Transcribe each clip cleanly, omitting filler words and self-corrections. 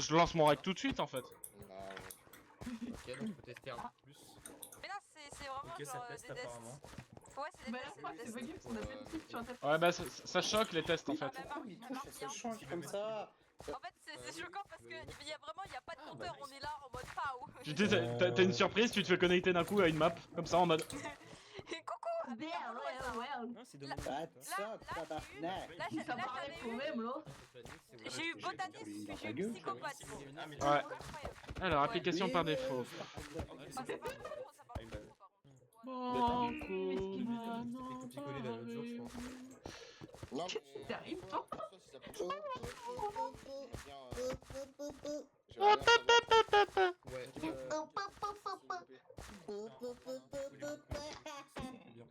je lance mon rec tout de suite en fait. Ah ouais. Ok, donc faut tester un peu plus. Mais là, c'est vraiment Ok, ça genre teste des tests. apparemment. Ouais, c'est des Bah tests, là, c'est je crois des que c'est tests. bugué parce qu'on a fait le titre sur internet. Ouais bah ça choque les tests en fait. Ah, Pourquoi il touche bien. ce change comme ça? En fait, c'est choquant parce que y a vraiment, y a pas de compteur, on est là en mode pow. Tu sais, t'as une surprise, tu te fais connecter d'un coup à une map, comme ça en mode. Et coucou, ah, mais y'a relou à ça. Ouais. Ah, c'est dommage. Ah, Là, ça, tabarnak! Ça parlait quand même là. J'ai eu botaniste, puis j'ai eu psychopathe. Ah, mais Ouais. Incroyable. Alors, application Oui, par ouais, défaut. je- Ah, ça parle trop, ça parle trop, par contre. Bon, Copier-coller d'un autre jour, je pense. Non, Qu'est-ce qui t'arrive, toi? Ouais.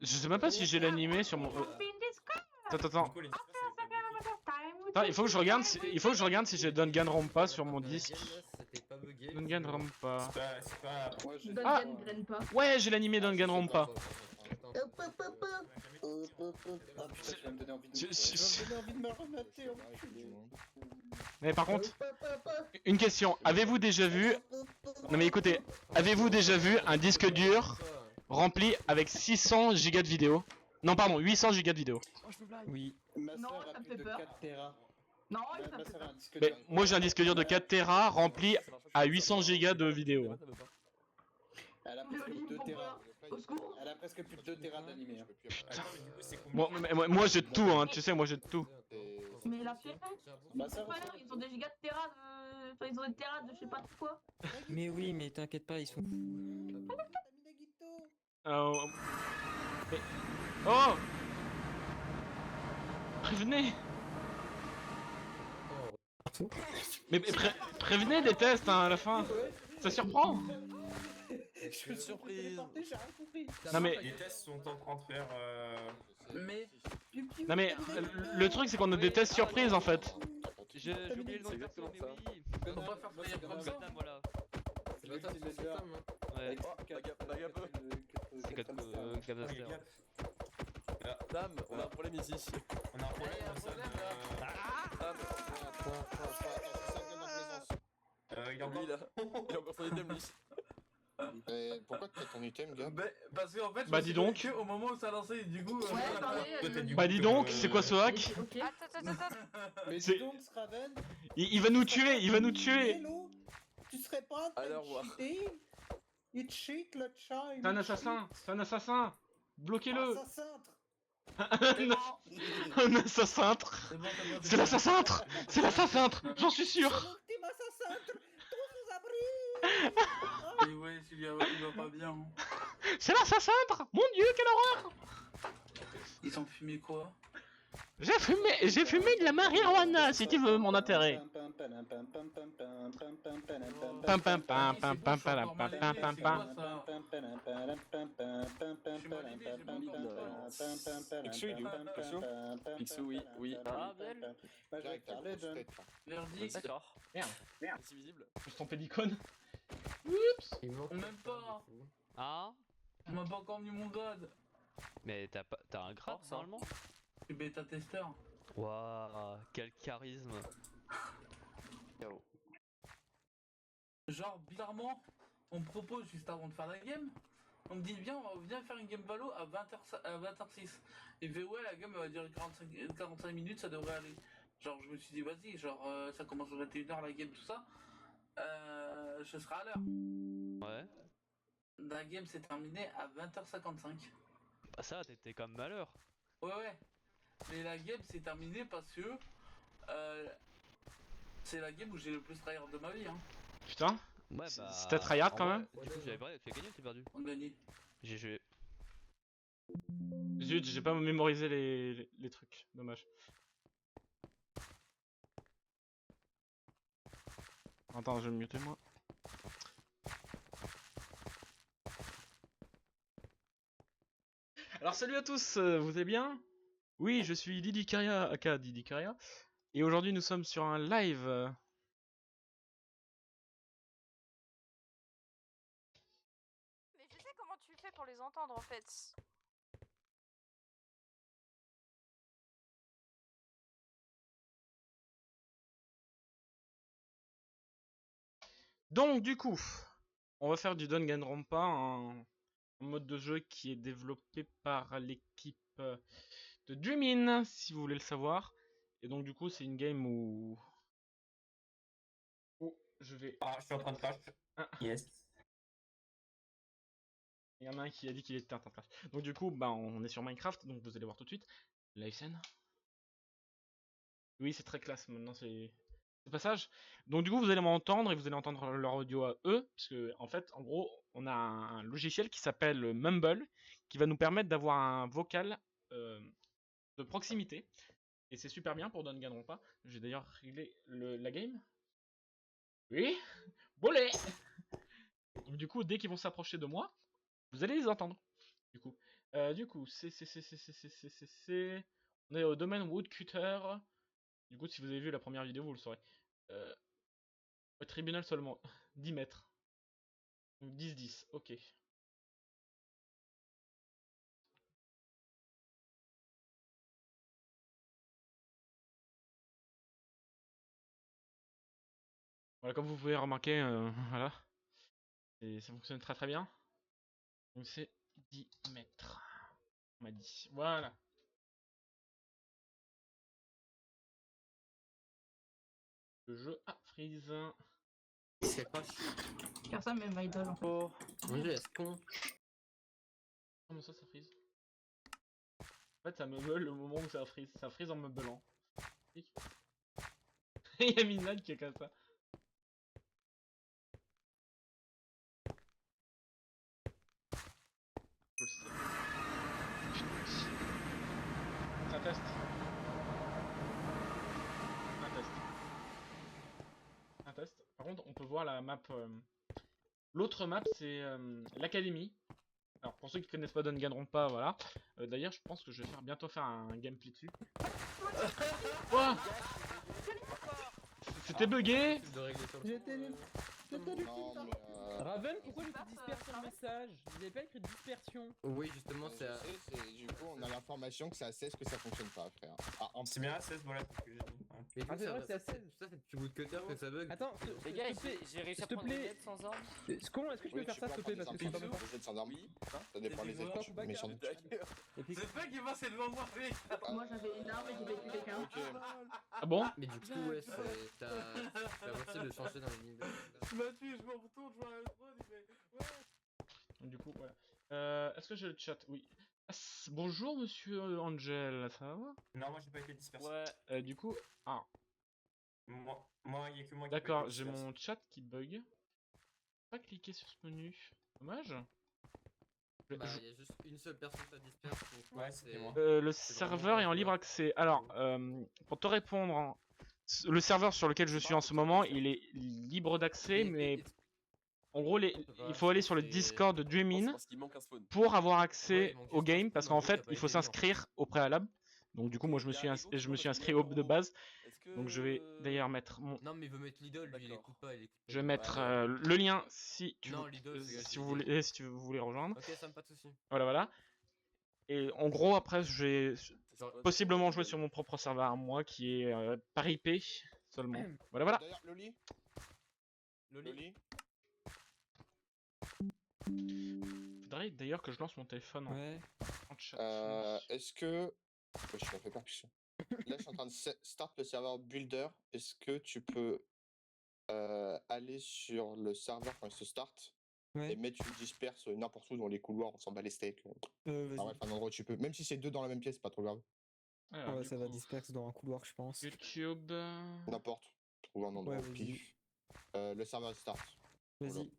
Je sais même pas si j'ai l'animé sur mon. Attends. Attends, il faut que je regarde si j'ai Danganronpa sur mon disque. C'était pas bugué. Danganronpa. c'est pas. Ah. Dungeon graine pas. Ouais, j'ai l'animé Danganronpa. Ah putain, tu vas me donner envie de Je- tu vas me donner envie de me remater, Mais par contre, une question. Avez-vous déjà vu. Non mais écoutez, avez-vous déjà vu un disque dur rempli avec 600 gigas de vidéo? Non, pardon, 800 gigas de vidéo. Oui. Ma Non, soeur ça a me plus fait de peur. 4 Tera. Non, Ma ça fait soeur a peur. un disque Mais dur. moi j'ai un disque dur de 4 Tera rempli à 800 gigas de vidéo. Elle a presque plus de 2 Tera. Au secours. Elle a presque plus de 2 Tera d'animé. Attends, mais du coup, c'est combien? Moi j'ai de tout, hein, tu sais, moi j'ai de tout. Mais la pierre, Ma soeur, ils ont des gigas de terra de. Enfin, ils ont des terras de je sais pas de quoi. Mais oui, mais t'inquiète pas, ils sont fous. Euh... Mais... Oh, prévenez. Prévenez des tests hein, à la fin. Ça surprend. je suis surprise. J'ai rien compris. Non mais, Les tests sont en train de faire. Mais. non mais, le truc c'est qu'on a des tests surprises en fait. J'ai oublié le nom exactement, mais oui. Faut pas faire frayeur comme ça. Gotham, voilà. C'est pas top, c'est Gotham, hein. Ouais. C'est Gotham. Dame, on a un problème ici. On a un problème, il y a Lui là, il a encore son item lui. Pourquoi tu as ton item, gars? Parce qu'en fait, Bah dis donc. au moment où ça a lancé, du coup. Ouais, attendez. Bah dis donc, c'est quoi ce hack? Ok. Attends. Mais C'est- dis donc, Sraven, Il va nous tuer, il va nous tuer. hello, tu serais pas en train Allez, au de revoir. cheater? Il cheat le chat. il C'est un cheat. assassin, c'est un assassin. Bloquez-le. Assassin. Un assassin. C'est l'assassin. C'est l'assassin, j'en suis sûr. L'ultime assassin. Tous aux abris. Et ouais, il va pas bien. C'est l'assassin. Mon dieu, quelle horreur. Ils ont fumé quoi? J'ai fumé de la marijuana si tu veux mon intérêt. Pam pam pam pam pam pam pam pam pam pam. Pixou, il est où? Pixou? Pixou, oui. Ah, belle. Verdict. D'accord. C'est visible. Je me suis trompé d'icône. Il manque. Même pas. Ah. On m'a pas encore mis mon grade. Mais t'as un grade normalement? Je suis bêta testeur. Waouh, quel charisme. Genre, bizarrement, on me propose juste avant de faire la game. On me dit, viens faire une game Valo à 20h06. Et fait, ouais, la game elle va durer 45 minutes, ça devrait aller. Genre, je me suis dit, vas-y, genre, ça commence à 21h la game, tout ça. Je serai à l'heure. Ouais. La game s'est terminée à 20h55. Bah ça, t'étais comme malheur. Ouais. Mais la game s'est terminée parce que c'est la game où j'ai le plus tryhard de ma vie. Hein. Putain. Ouais bah. C'était tryhard quand même. Du coup, j'avais pas. Tu as gagné ou tu as perdu? On gagnait. J'ai joué. Zut, j'ai pas mémorisé les trucs. Dommage. Attends, je vais me muter moi. Alors salut à tous, vous allez bien? Oui, je suis Didi Caria, aka Didi Caria. Et aujourd'hui nous sommes sur un live. Mais je sais comment tu fais pour les entendre en fait. Donc du coup, on va faire du Danganronpa, un mode de jeu qui est développé par l'équipe de Dreamin, si vous voulez le savoir. Et donc du coup, c'est une game où je vais... Ah, je suis en train de crash. Ah. Yes. Il y en a un qui a dit qu'il était en train de crash. Donc du coup, bah, on est sur Minecraft, donc vous allez voir tout de suite. Live scène. Oui, c'est très classe maintenant, c'est ce passage. Donc du coup, vous allez m'entendre et vous allez entendre leur audio à eux, parce que en fait, en gros, on a un logiciel qui s'appelle Mumble, qui va nous permettre d'avoir un vocal de proximité. Et c'est super bien pour Danganronpa. J'ai d'ailleurs réglé la game. Oui, bolé. Donc du coup, dès qu'ils vont s'approcher de moi, vous allez les entendre. Du coup, on est au domaine Woodcutter. Du coup, si vous avez vu la première vidéo, vous le saurez. Au tribunal seulement 10 mètres. Donc 10-10, ok. Voilà, comme vous pouvez remarquer, voilà. Et ça fonctionne très très bien. Donc c'est 10 mètres. On m'a dit. Voilà. Le jeu freeze. C'est pas Car ça, même idol en fait. Mon dieu, est-ce qu'on. Comment ça freeze? En fait, ça me meule le moment où ça freeze. Ça freeze en me meubelant. Il y a Minad qui est comme ça. Je le sais. C'est un test. Un test. Un test. Par contre, on peut voir la map. L'autre map, c'est l'académie. Alors, pour ceux qui connaissent pas Danganronpa, voilà. D'ailleurs, je pense que je vais bientôt faire un gameplay dessus. Oh, c'était bugué. J'étais nul. J'étais nul. Non, mais Raven, pourquoi je te disperse sur le message? Vous avez pas écrit de dispersion? Oui, justement, je c'est. sais, du coup, on a l'information que c'est à 16 que ça fonctionne pas, frère. Ah, en C'est bien à 16, voilà, c'est ce que j'ai dit. Ouais. Mais Ah, c'est vrai, c'est à ça, 16. c'est petit bout de cutter que ça bug. Attends, Les gars, s'il te plaît, j'ai réussi à s'il te prendre des plaît. dettes sans armes. Comment est-ce que je peux Oui, faire ça, s'il te plaît, parce que je suis pas Vous êtes sans armes. Ça dépend C'est les quoi, aides. Mais sans Et puis, C'est pas qui va, c'est devant moi, mec. Moi j'avais une arme et j'ai battu quelqu'un. Ok. Ah bon? Mais du coup, ouais, t'as avancé de changer dans les lignes. Je m'as tué, je me retourne, je vois un drone, il fait. Ouais. Du coup, voilà. Est-ce que j'ai le chat? Oui. Ah, bonjour, monsieur Angel, ça va? Non, moi j'ai pas été dispersé. Ouais. Du coup, ah, Moi, il y a que moi qui d'accord, j'ai mon chat qui bug. Pas cliquer sur ce menu. Dommage. Bah, il y a juste une seule personne qui disperse. Donc, Ouais, c'était moi. Le c'est serveur vraiment est en libre ouais. accès. Alors, pour te répondre, hein, le serveur sur lequel je suis en ce moment, il est libre d'accès, mais en gros, il faut aller sur le Discord de Dreamin pour avoir accès au game, parce qu'en fait, il faut s'inscrire au préalable. Donc du coup, moi, je me suis inscrit au de base. Donc je vais d'ailleurs mettre mon... Non, mais il veut mettre Lidl, lui, il écoute pas. Je vais mettre le lien si tu Non, veux- Lidl, c'est si vous voulez, si vous voulez rejoindre. Ok, ça me pas de soucis. Voilà, voilà. Et en gros, après, je vais possiblement jouer sur mon propre serveur à moi, qui est par IP seulement. Voilà, voilà. D'ailleurs, Loli. Loli. Faudrait d'ailleurs que je lance mon téléphone Ouais. en chat. Est-ce que. Ouais, je m'en fais pas plus. Là, je suis en train de start le serveur Builder. Est-ce que tu peux aller sur le serveur quand il se start Ouais. et mettre une disperse n'importe où dans les couloirs, on s'en bat les steaks. Vas-y. Ah ouais, un endroit où tu peux. Même si c'est deux dans la même pièce, c'est pas trop grave. Alors, Ouais, du ça va coup, disperse dans un couloir, je pense. YouTube. N'importe. Trouve un endroit Ouais, au vas-y. pif. Le serveur start. Vas-y.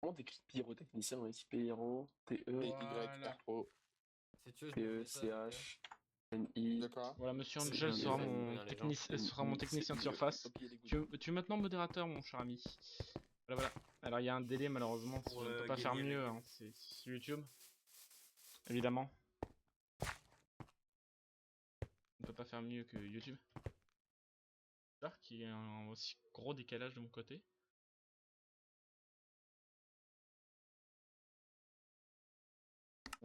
Comment t'écris pyrotechnicien ici? P-R-O, P-Y-R-O. Si tu veux, T-E-C-H, N-I. De quoi? Voilà, monsieur C'est Angel bien, sera les mon, amis, les gens. sera mon technicien de surface. Tu es maintenant modérateur, mon cher ami. Voilà, voilà. Alors, il y a un délai, malheureusement, parce que je ne peux pas faire mieux. Hein. C'est sur YouTube. Évidemment. On ne peut pas faire mieux que YouTube. J'espère qu'il y a un aussi gros décalage de mon côté.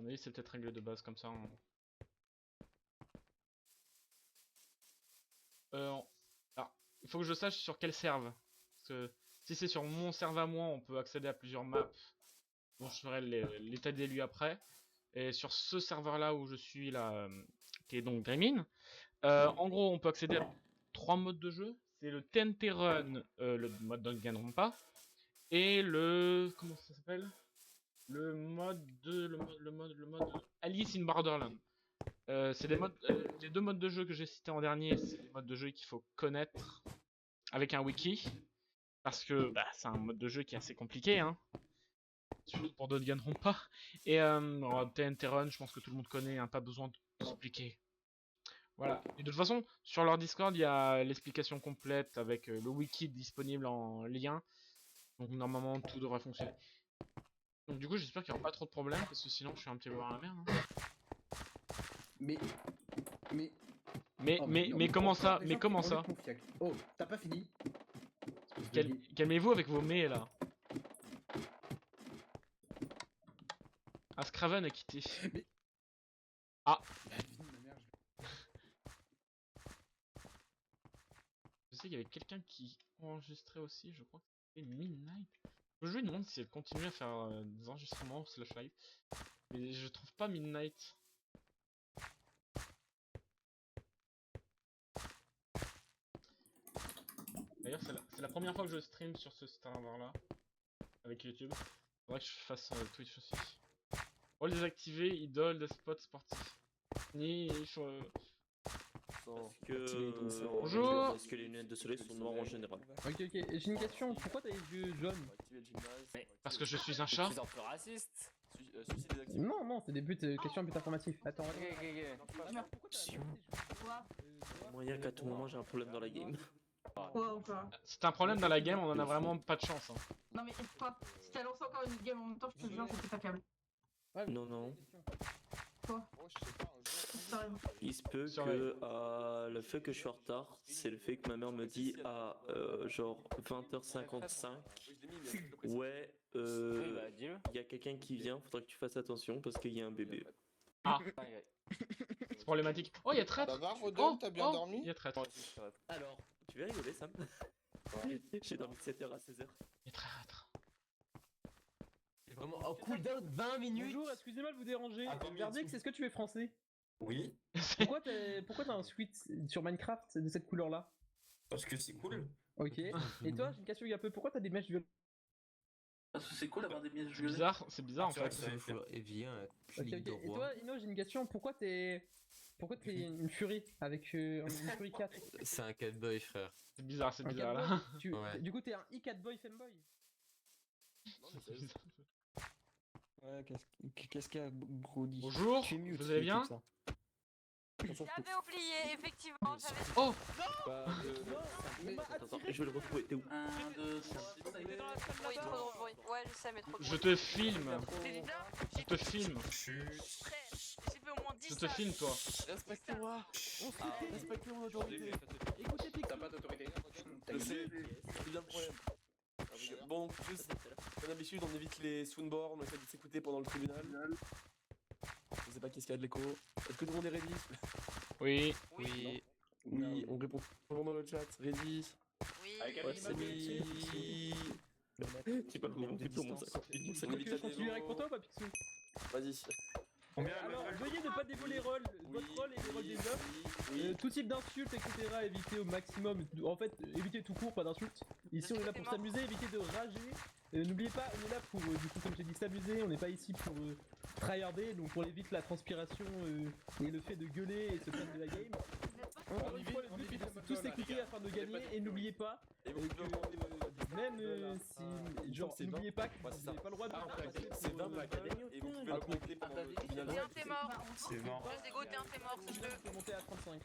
mon avis, c'est peut-être réglé de base comme ça. Hein. Alors, il faut que je sache sur quel serve. Parce que si c'est sur mon serve à moi, on peut accéder à plusieurs maps. Bon, je ferai l'état des lieux après. Et sur ce serveur-là où je suis là, qui est donc Dreamin, en gros, on peut accéder à 3 modes de jeu. C'est le TNT Run, le mode Danganronpa, et le... comment ça s'appelle? Le mode Alice in Borderland. C'est des modes, les 2 modes de jeu que j'ai cités en dernier, c'est des modes de jeu qu'il faut connaître avec un wiki, parce que bah, c'est un mode de jeu qui est assez compliqué, hein. Surtout pour Danganronpa. Et TNT Run, je pense que tout le monde connaît, hein, pas besoin de s'expliquer. Voilà. Et de toute façon, sur leur Discord, il y a l'explication complète avec le wiki disponible en lien. Donc normalement, tout devrait fonctionner. Donc du coup, j'espère qu'il n'y aura pas trop de problèmes, parce que sinon, je suis un petit peu dans la merde. Hein. Mais comment ça? Mais comment ça? Oh, t'as pas fini? Calmez-vous avec vos mais là. Askraven a quitté. Mais... Ah. Je sais qu'il y avait quelqu'un qui enregistrait aussi, je crois que c'était Midnight. Je lui demande si elle continue à faire des enregistrements slash live. Mais je trouve pas Midnight. D'ailleurs, c'est la première fois que je stream sur ce serveur là. Avec YouTube. Faudrait que je fasse Twitch aussi. Rôle désactivé, idole de spot sportif. Niche. Bonjour. Parce que les lunettes de soleil sont noires en général. Ok, j'ai une question. Pourquoi t'as les yeux jaunes? Parce que je suis un chat. Tu es un peu raciste. Non, c'est des buts, questions un but informatif. Attends, Moyen qu'à tout moment j'ai un problème dans la game. Quoi encore? C'est un problème dans la game, on en a vraiment pas de chance. Hein. Non mais toi, si t'as lancé encore une game en même temps, je te jure, je sais pas câble. Non. Quoi? Sérieux. Il se peut Sur la- que le fait que je suis en retard, c'est le fait que ma mère me dit à genre 20h55. Ouais, il y a quelqu'un qui vient, faudra que tu fasses attention parce qu'il y a un bébé. Ah. C'est problématique. Oh, il y a traître. Ça va, Rodolphe, t'as bien dormi? Il y a traître. Alors, tu vas rigoler, Sam? J'ai dormi de 7h à 16h. Il y a traître. Vraiment, en cooldown 20 minutes. Bonjour, excusez-moi de vous déranger. Attends, Verdict, est-ce que tu es français? Oui, Pourquoi t'as un sweat sur Minecraft de cette couleur-là? parce que c'est cool. Ok. Et toi, j'ai une question un peu. Pourquoi t'as des mèches violettes? Parce que c'est cool d'avoir des mièges C'est violets. bizarre, c'est bizarre en C'est vrai fait. que ça fait- Et viens, Ok. Et toi, Ino, j'ai une question. Pourquoi t'es une furie avec une furie 4? C'est un catboy, frère. C'est bizarre, c'est Un bizarre catboy là. Ouais. Du coup, t'es un e-catboy femboy? C'est bizarre. Ouais, qu'est-ce qu'il y a, Brody? Bonjour, Tu es mute, vous allez bien? J'avais oublié, effectivement, j'avais... Oh. Attends, je vais le retrouver. T'es où? 1, 2, 3, Oui, trop de bruit. Ouais, je sais, mais trop de Je bruit. te filme. C'est bizarre, Je te filme. frère, j'ai fait au moins 10 Je te filme toi. Respecte-moi. Respecte mon autorité. Écoutez, T'as pas d'autorité. Je sais, c'est bien le problème. Bon, juste, comme d'habitude, on évite les soundboards, on essaie de s'écouter pendant le tribunal. Je sais pas qu'est-ce qu'il y a de l'écho. Est-ce que tout le monde est ready? Oui. Oui. Oui, on répond tout le monde dans le chat. Ready? Oui. Ouais, c'est lui. Tu peux le diplôme, ça. Tu veux que je continue avec pour toi ou pas, Picsou? Vas-y. Alors, veuillez ne pas dévoiler votre rôle et les rôles des hommes. Oui. Tout type d'insultes, etc. Évitez au maximum. En fait, évitez tout court, pas d'insultes. Ici, on est là pour s'amuser, évitez de rager. N'oubliez pas, on est là pour, du coup, comme j'ai dit, s'amuser. On n'est pas ici pour tryharder, donc on évite la transpiration et le fait de gueuler et se plaindre de la game. Encore une fois, le but c'est de tous s'écouter afin de gagner. Et n'oubliez pas que même si, genre, n'oubliez pas que vous n'avez pas le droit de passer C'est pour 20 blagues et vous pouvez l'augmenter pendant le tribunal. T'es un t'es mort. C'est mort. Je Zégo, t'es un t'es mort, si je on peut monter à 35.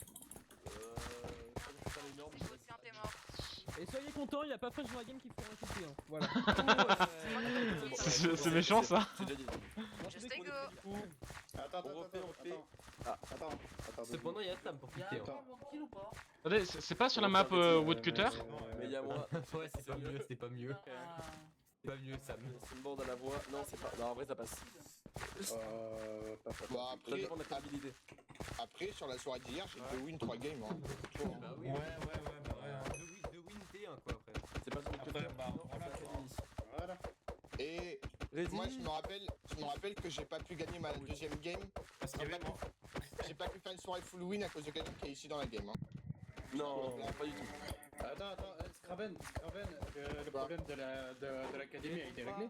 Zégo, c'est un t'es mort. Et soyez contents, il n'y a pas Fresh dans la game qui fait insulter. Hein. Voilà. C'est méchant ça. J'ai déjà dit. Je Zégo. Attends. Cependant, il y a Tam pour Il y a quitter. un mort kill ou pas? Attendez, c'est pas sur la map Woodcutter? Mais il y a moi. Ouais, c'est pas mieux, c'était pas mieux. Ah. C'est pas mieux, Sam. C'est une bande à la voix. Non, c'est pas. Non, en vrai, ça passe. Bon, Ça après, dépend de la crédibilité. après, sur la soirée d'hier, j'ai 2 wins, 3 games. Hein. Chaud, hein. Bah oui. Ouais, bah ouais. Hein. 2 win T1 quoi après. C'est pas celui que Après, tu bah, voilà, quoi. Voilà. Et Ready? moi, je me rappelle que j'ai pas pu gagner ma deuxième game. Parce qu'il y avait moi. J'ai pas pu faire une soirée full win à cause de quelqu'un qui est ici dans la game. Hein. Non, pas du tout. Attends, Scraven, le problème de l'académie a été réglé?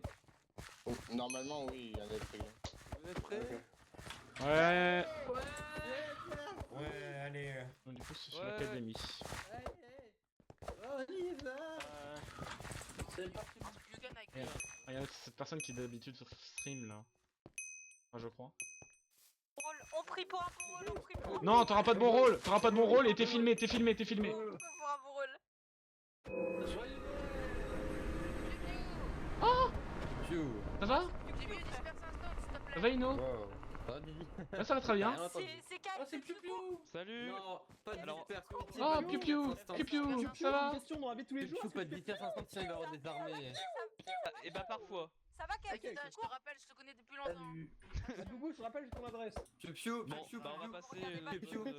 Normalement, oui, il y en a des trucs. Vous êtes prêts? Ouais. Ouais, allez. Donc, du coup, c'est sur Ouais. l'académie. On y va! C'est parti. Yugen avec Et, il y a cette personne qui d'habitude sur stream là. Enfin, je crois. rôle. On prie pour un bon rôle, on prie pour un Non, t'auras pas de bon rôle. T'auras pas de bon rôle et t'es filmé, t'es filmé, t'es filmé. pour un bon rôle. Joyeux Ça va? J'ai mieux disperse un stop, s'il te Ça plaît. va Ino? Ah, ça va très bien. C'est calme. Ah, c'est Piu Piu! Salut. Non, pas de Alors- disperse. Oh, piou piou, piou piou, ça va? Question dans la vie de tous les jours. Piu, pas de disperse instant, sinon il va avoir des armées. Et bah parfois. Ça va, Kevin? Ok, ok. Je te rappelle, je te connais depuis longtemps. Salut. Boubou, je te rappelle ton adresse. Piu Piu, Bon, Piu bah on va passer Regardez Piu pas.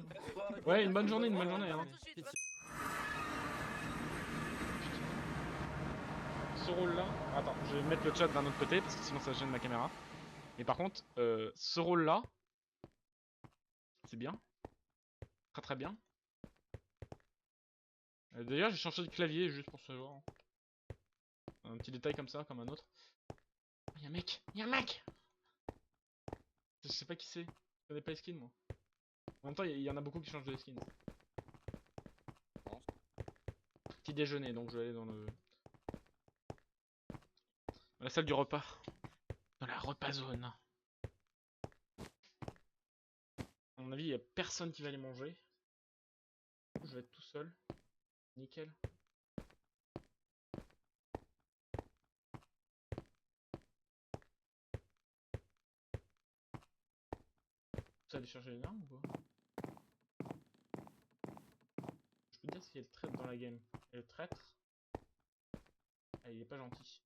Piu. Ouais, une bonne journée, une bonne journée. Hein. Tout de suite. Ce rôle-là. Attends, je vais mettre le chat d'un autre côté parce que sinon ça gêne ma caméra. Mais par contre, ce rôle-là, c'est bien. Très très bien. D'ailleurs, j'ai changé de clavier juste pour ce genre. Un petit détail comme ça, comme un autre. Y'a un mec! Y'a un mec! Je sais pas qui c'est. Je connais pas les skins moi. En même temps, il y en a beaucoup qui changent de skins. Petit déjeuner, donc je vais aller dans le... dans la salle du repas. Dans la repas zone. À mon avis, il y a personne qui va aller manger. Je vais être tout seul. Nickel. Ça aller chercher les armes ou pas? Je peux te dire s'il y a le traître dans la game. Et le traître, ah, il est pas gentil.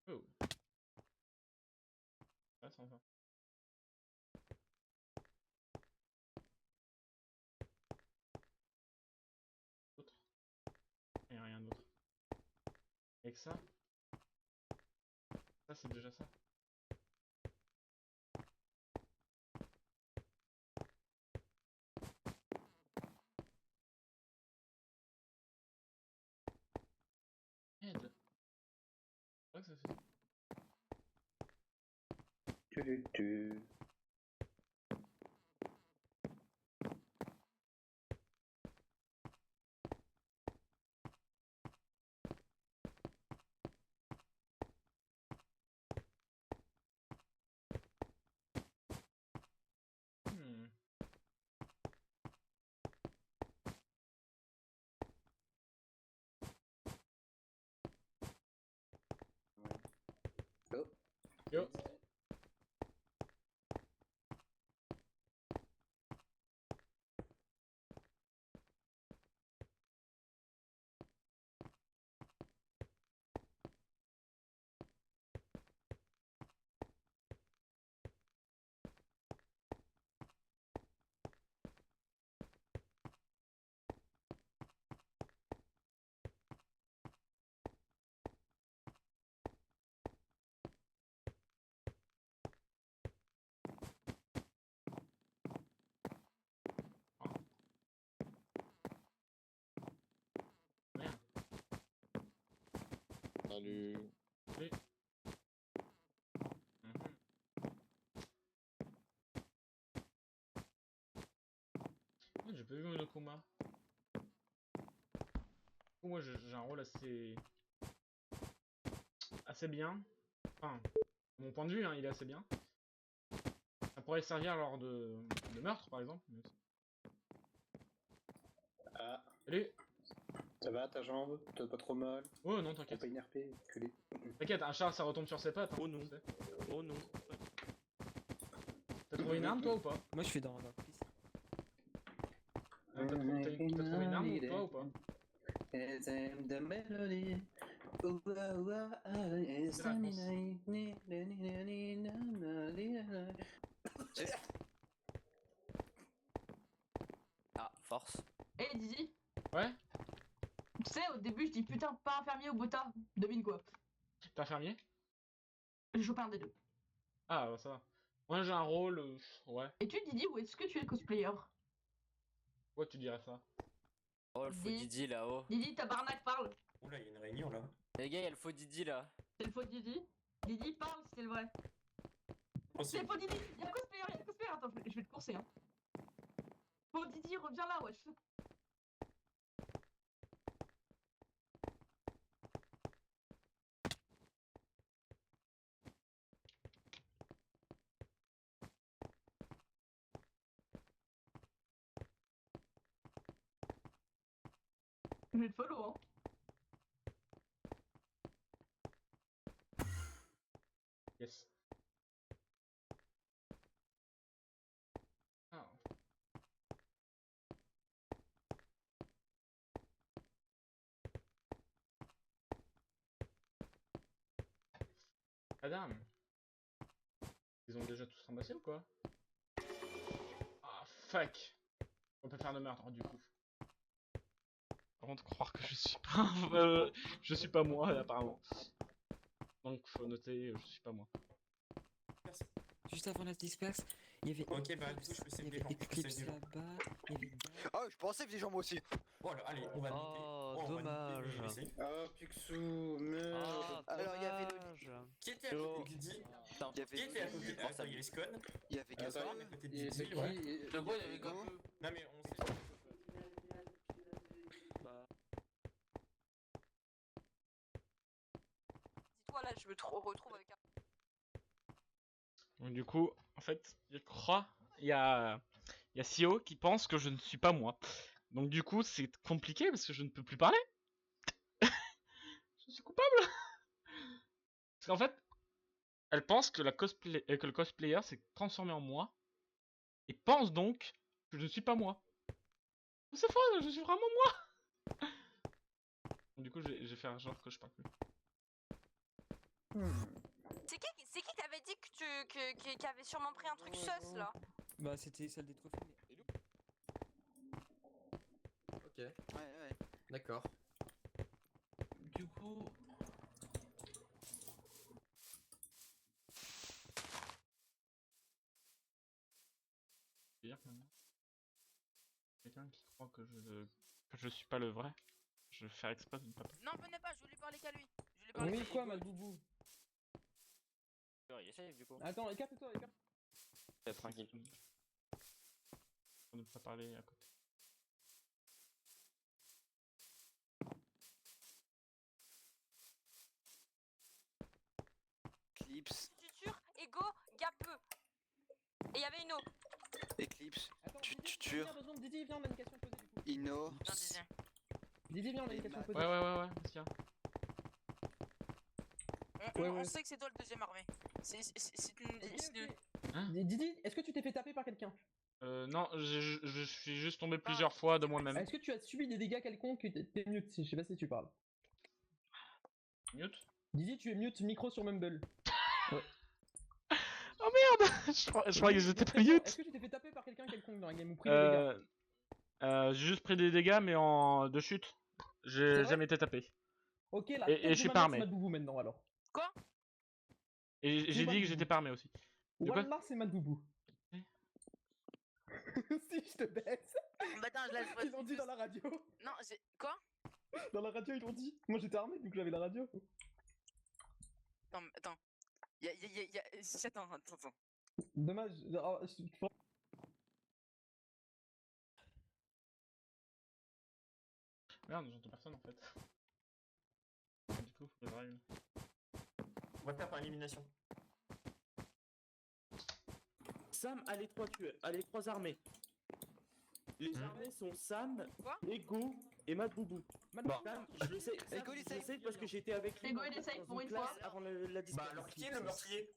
Oh. Ah, ça va. D'autre. Et rien d'autre. Avec ça. Ça c'est déjà ça. Aide. C'est vrai que ça fait. Hmm. Yo. Merde. Salut. Oui. Oh, j'ai pas vu Monokuma. Moi j'ai un rôle assez bien. Enfin, de mon point de vue, hein, il est assez bien. Ça pourrait servir lors de meurtre par exemple. Mais... Ah, Salut. ça va ta jambe? T'as pas trop mal? Oh non, T'as t'inquiète. pas une RP? Culé. T'inquiète, un chat ça retombe sur ses pattes. Hein, Oh non. tu sais. Oh non. trouvé une arme toi ou pas? Moi je suis dans la piste. T'as trouvé une arme toi ou pas? Ah, force. Eh Didi, Ouais? tu sais, au début je dis putain, pas infirmier ou bota. Devine quoi? T'es infirmier? J'ai chopé un des deux. Ah bah ça va. Moi j'ai un rôle, ouais. Et tu Didi, ou est-ce que tu es le cosplayer? Pourquoi tu dirais ça? Oh, le faux Dis- Didi là-haut. Didi, tabarnak, parle. Oula, il y a une réunion là. Les gars, y'a le faux Didi là. C'est le faux Didi. Didi, parle si c'est le vrai. C'est le faux Didi. Y'a le cosplayer, y'a le cosplayer. Attends, je vais te courser, hein. Faux Didi, reviens là, wesh. Je vais te follow, hein. Yes. Ah. Madame. Ils ont déjà tous ramassé ou quoi? Ah fuck. On peut faire de meurtre du coup. Par contre, croire que je suis pas, je suis pas moi apparemment. Donc faut noter, je suis pas moi. Juste avant la disperse, il y avait. Ok, bah du coup, je peux save Il y des avait gens. Je peux save Eclipse des gens. là-bas, il y avait. Ah, je pensais que des gens moi aussi. Bon, alors, allez, on va noter. Oh, on va dommage. noter les blessés. Ah, Picsou, merde. Ah, Alors, il y avait dommage. Qui était à côté de Didi? Il y Qui était à côté de. Attends, il y avait Scone. Il y avait Attends, Gaspard. à côté de Et c'est Didi, qui ouais. De quoi il y avait Hugo. Goku? Non, mais on sait. Dis-toi là, je me retrouve avec un. Donc du coup, en fait, je crois, il y a Sio qui pense que je ne suis pas moi. Donc du coup, c'est compliqué parce que je ne peux plus parler. Je suis coupable. Parce qu'en fait, elle pense que, que le cosplayer s'est transformé en moi. Et pense donc que je ne suis pas moi. C'est faux, je suis vraiment moi. Du coup, j'ai fait un genre que je parle plus. C'est qui t'avait dit que qui avait sûrement pris un truc sus là? Bah c'était celle des trophées. Ok, Ouais. d'accord. Du coup, Dire maintenant. Quelqu'un qui croit que je suis pas le vrai. Je vais faire exprès de ne pas. Non, venez pas, je vais lui parler qu'à lui. Je vais lui parler Oui, qu'à quoi, lui. Malboubou? Il est safe du coup. Attends, écarte-toi, écarte. Tranquille. Pour ne pas parler à côté. Eclipse. Tuture, Ego, Gapeux. Et il y avait une autre. Eclipse. Attends, Tu Didi, tues. viens, 2 secondes, Didi, viens, on a une question à poser du coup. Inno. Non, Didi. Didi, viens, on a une question à poser. Ouais, tiens. Ouais. sait que c'est toi le deuxième armé. C'est Didi, est-ce que tu t'es fait taper par quelqu'un? Non, je suis juste tombé plusieurs fois de moi-même. Est-ce que tu as subi des dégâts quelconques? T'es mute, je sais pas si tu parles. Mute? Didi, tu es mute, micro sur Mumble. Ouais. Oh merde. Je croyais que j'étais pas mute. Est-ce que tu t'es fait taper par quelqu'un quelconque dans la game ou pris des dégâts? J'ai juste pris des dégâts, mais de chute. J'ai jamais été tapé. Ok, là. Et je suis pas armé. C'est Madboubou maintenant alors. Quoi? Et j'ai dit que j'étais pas armé aussi. De quoi? Wallah, c'est Madboubou. Si, je te baisse. Bah attends, je laisse. Ils l'ont dit dans la radio. Non, c'est. Quoi? Dans la radio, ils l'ont dit. Moi, j'étais armé, donc j'avais la radio. Non, mais attends. Attends. Dommage. Oh, Merde, j'entends personne en fait. Du coup, faut que j'arrive. On va faire par élimination. Sam a les 3 tueurs, a les 3 armées. Les armées sont Sam, Quoi? Ego et Madboubou. Sam, je le sais, Ego, il je le essaye. sais parce que j'étais avec lui Ego, dans il essaye dans pour une une classe fois. avant la discussion. Bah alors qui est le meurtrier?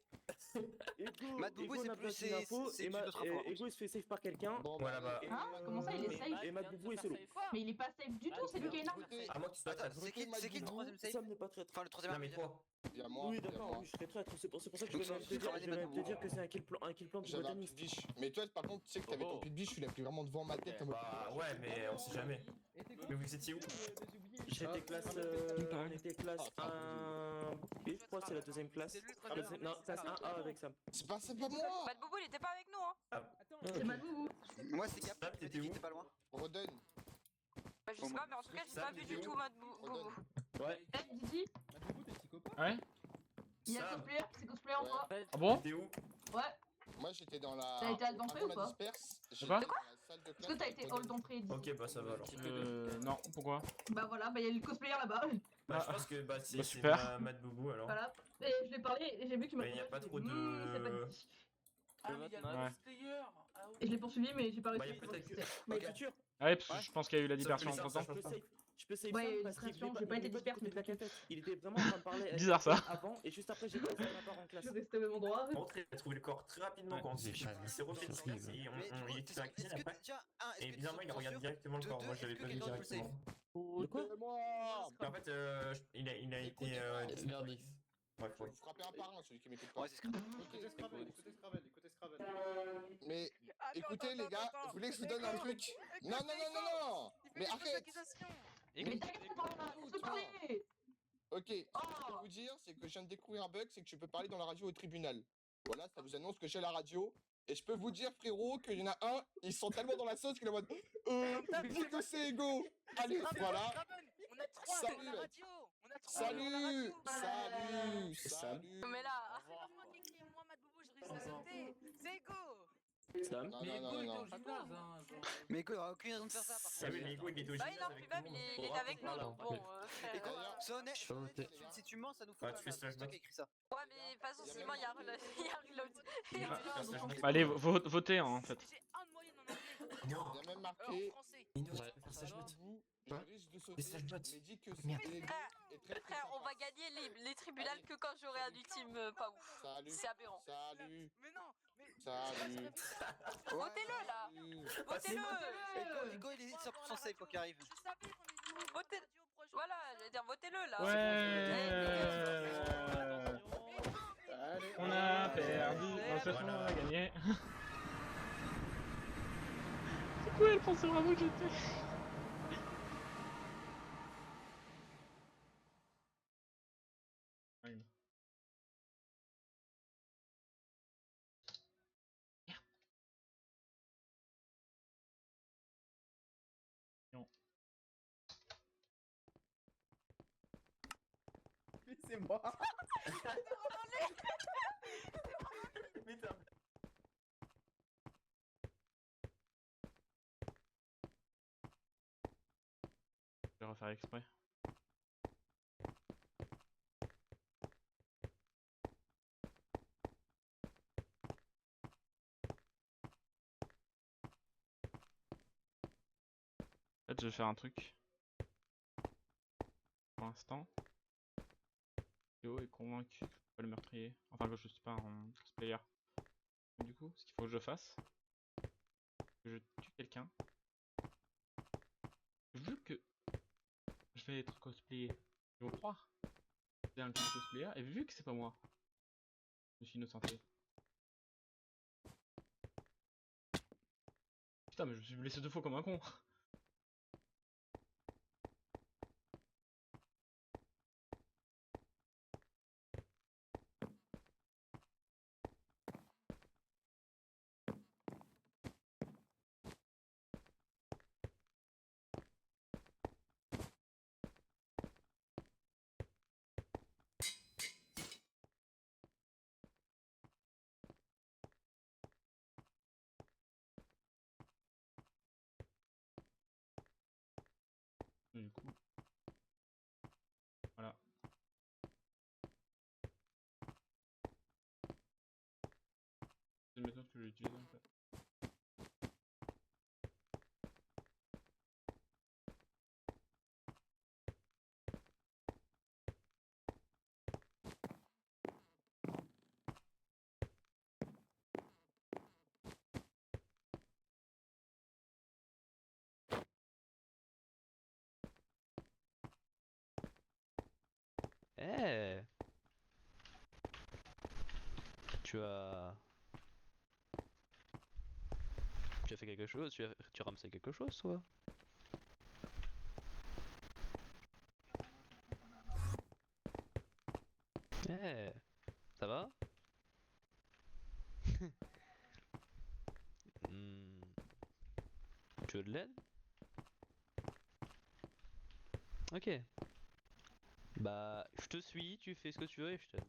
Ego, Matt Boubou, Ego c'est n'a plus- pas c'est- une info, c'est et une autre info. Ego il se fait safe par quelqu'un. Bon, Voilà, bah. Hein? Comment ça, il est safe? Et Matt Boubou est solo. Mais il est pas safe du tout, c'est lui qui a une arme. Votez, À moi qui soit Attends, traître. c'est qui le troisième safe? Sam n'est pas très. Enfin, le troisième Non mais toi. il y a moi. Oui, il y a d'accord, moi. oui, je serais traître. C'est pour ça que je Donc, vais même te tu dire, vas je vais même te aller dire que c'est un kill plan du J'avais un botaniste. puits de biche. Mais toi, par contre, tu sais que t'avais ton puits de biche, tu l'as pris vraiment devant ma tête en mode. Bah ouais, mais on sait jamais. Mais vous étiez où? J'étais classe. On était classe Ah, 1B, je crois, c'est la deuxième classe. Non, classe 1A avec Sam. C'est pas moi! Matt Boubou, il était pas avec nous, hein. C'est Matt Boubou. Moi, c'est Cap. Sam, il t'étais était où? pas loin. Roden. Bah, je sais pas, mais en tout cas, j'ai Sam, pas vu t'étais du où? tout Matt Boubou. Ouais. Eh, Didi, Ouais. il y a Sam. cosplayer, c'est cosplayer en toi. Ah bon? T'étais où? Ouais. Moi, j'étais dans la. T'as été à l'entrée avant ou la pas? disperse, j'étais Quoi dans la salle de Est-ce classe. que t'as avec été Roden. hall d'entrée, Didi? Ok, bah ça va alors. Non, pourquoi? Bah voilà, bah il y a le cosplayer là-bas. Bah je pense que bah c'est super. Matt Boubou alors. Voilà. Et je lui ai parlé et j'ai vu qu'il m'a Mais il y a pas trop de- c'est pas dit. Ah, mais il y a le Ouais. cosplayer. Ah oui. Et je l'ai poursuivi, mais j'ai pas Bah, réussi. y a peut-être que- Mais Ok. Futur. Ah ouais, parce que je pense qu'il y a eu la Sauf que dispersion les entre sorts, temps. ça change pas. Je peux save Ouais, Sam parce qu'il distraction, voulait j'ai pas été il voulait disperse, du côté de la mais cafette. Il était vraiment en train de parler avec Bizarre, ça. avant et juste après j'ai passé ma part en classe. Je suis resté au même endroit. Par contre, il a trouvé le corps très rapidement quand on s'est refait de silence et Mais il du était coup, sur la est-ce cuisine que après. tiens, Et bizarrement, il regarde directement le De corps. deux, Moi, je l'avais est-ce pas que vu quelqu'un peut le directement. De quoi? Moi! En fait, il a été. Bref, ouais. Vous frappez un par un, celui qui m'écoute pas. Ouais, c'est Scrabble. Écoutez Scraven, écoutez Scraven, écoutez Scraven. Mais écoutez, les gars, vous voulez que je vous donne un truc? Non, non, non, non, non! Mais arrête! Mais t'as qu'à parler, parler. Ok, ce que je peux vous dire, c'est que je viens de découvrir un bug, c'est que je peux parler dans la radio au tribunal. Voilà, ça vous annonce que j'ai la radio. Et je peux vous dire, frérot, qu'il y en a un, ils sont tellement dans la sauce qu'il est en mode dis que c'est égaux! Allez, voilà! On a 3 Salut, dans la mec. radio. On a 3 dans la Salut! radio. Salut! Sam. Salut! Mais là, C'est pas moi qui écris, moi, Matt Boubou, je réussis à sauter. C'est Ego. Sam. Non, Mais non, Ego non, était non. au gymnase, hein. genre. Mais écoute, il aura aucune raison de faire ça. Par Ah oui, mais Hugo, il était au bah gymnase oui, non, avec puis tout le même, monde. il était avec nous, donc bon, frère. Écoute, D'ailleurs, sois honnête, si tu mens, ça nous fout Ouais, la tu fais merde. C'est toi slash qui as écrit ça. Ouais, mais de toute façon, sinon, il y a reload. Il y a reload. Allez, votez hein, en fait. J'ai 1 de moyenne en anglais. il y a même marqué. Français. Vous, je risque de sauter. slash bots. Mais dis que c'est égaux et très très Frère, on sympa. va gagner les tribunals que quand j'aurai un ultime pas ouf. Salut! C'est aberrant. Salut! Mais non, mais. Salut! Votez-le là. Votez-le. Ego, il est 100% safe quoi qu'il arrive. Je savais qu'on est Votez. Voilà, j'allais dire votez-le là. Ouais. On a perdu. En fait, on a gagné. Pourquoi elle pensait vraiment que j'étais? C'est moi. Je vais refaire exprès. En fait, je vais faire un truc. Pour l'instant, Théo est convaincu que je suis pas le meurtrier. Enfin, que je suis pas un cosplayer. Du coup, ce qu'il faut que je fasse, c'est que je tue quelqu'un. Vu que je vais être cosplayer, ils vont croire que c'est un cosplayer, et vu que c'est pas moi, je me suis innocenté. Putain, mais je me suis blessé 2 fois comme un con. Eh. Tu as... Tu as fait quelque chose? Tu as ramassé quelque chose, toi? Eh. Ça va? Hmm. Tu veux de l'aide? Ok. Bah, je te suis, tu fais ce que tu veux et je t'aide.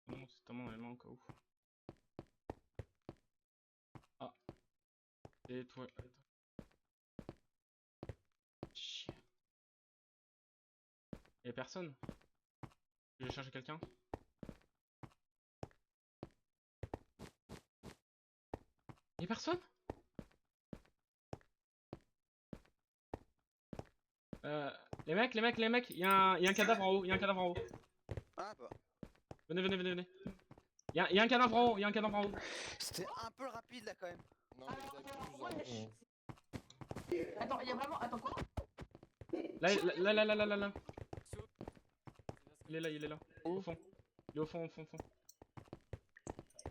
Non, c'est tellement dans les mains au cas où. Ah. Et toi. Chien. Y'a personne? Je vais chercher quelqu'un? Y'a personne? Les mecs, y'a un cadavre en haut, Ah bah. Venez. Y'a un cadavre en haut, C'était un peu rapide là quand même. Non, Attends, y'a vraiment. Attends, quoi? Là. Il est là. Au fond. Il est au fond.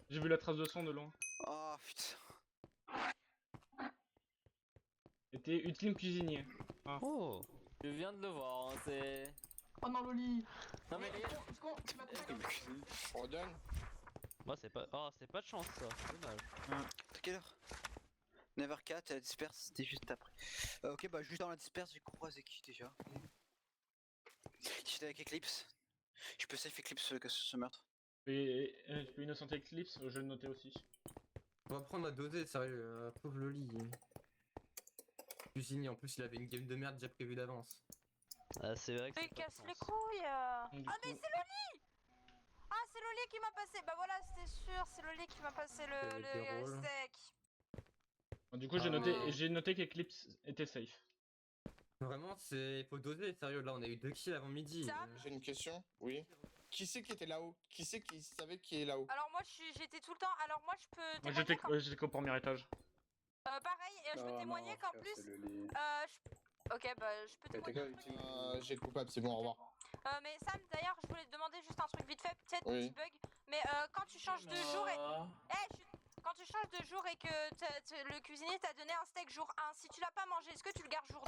J'ai vu la trace de sang de loin. Oh putain. C'était ultime cuisinier. Ah. Oh. Je viens de le voir, hein, c'est... Oh non, Loli. Non mais les gars... Tu m'as Redonne. Moi c'est pas... Oh, c'est pas de chance ça, dommage. À quelle heure 9h04, la disperse, c'était juste après. Ok, bah juste dans la disperse, j'ai croisé qui déjà? J'étais avec Eclipse. Je peux safe Eclipse ce meurtre. Et tu peux innocenter Eclipse, je vais le noter aussi. On va prendre à doser, sérieux, pauvre Loli. Cuisinier, en plus il avait une game de merde déjà prévue d'avance. Ah, c'est vrai que Mais c'est pas de casse chance. les couilles Ah Du mais coup- c'est Loli. Ah c'est Loli qui m'a passé. Bah voilà, c'était sûr, c'est Loli qui m'a passé Avec des le rôles. steak. Bon, du coup, j'ai noté qu'Eclipse était safe. Vraiment, c'est... faut doser, sérieux, là on a eu 2 kills avant midi. J'ai une question, oui. Qui c'est qui était là-haut? Qui c'est qui savait qui est là-haut? Alors moi j'étais tout le temps. Alors moi je peux Moi, témoigner j'étais qu'au premier étage. pareil, je peux Non, témoigner non, qu'en frère, plus. c'est Loli. Ok, bah je peux témoigner. un truc. J'ai le coupable, c'est bon, au revoir. Mais Sam, d'ailleurs, je voulais te demander juste un truc vite fait, peut-être Oui. petit bug. Mais quand tu changes de jour et. Quand tu changes de jour et que le cuisinier t'a donné un steak jour 1, si tu l'as pas mangé, est-ce que tu le gardes jour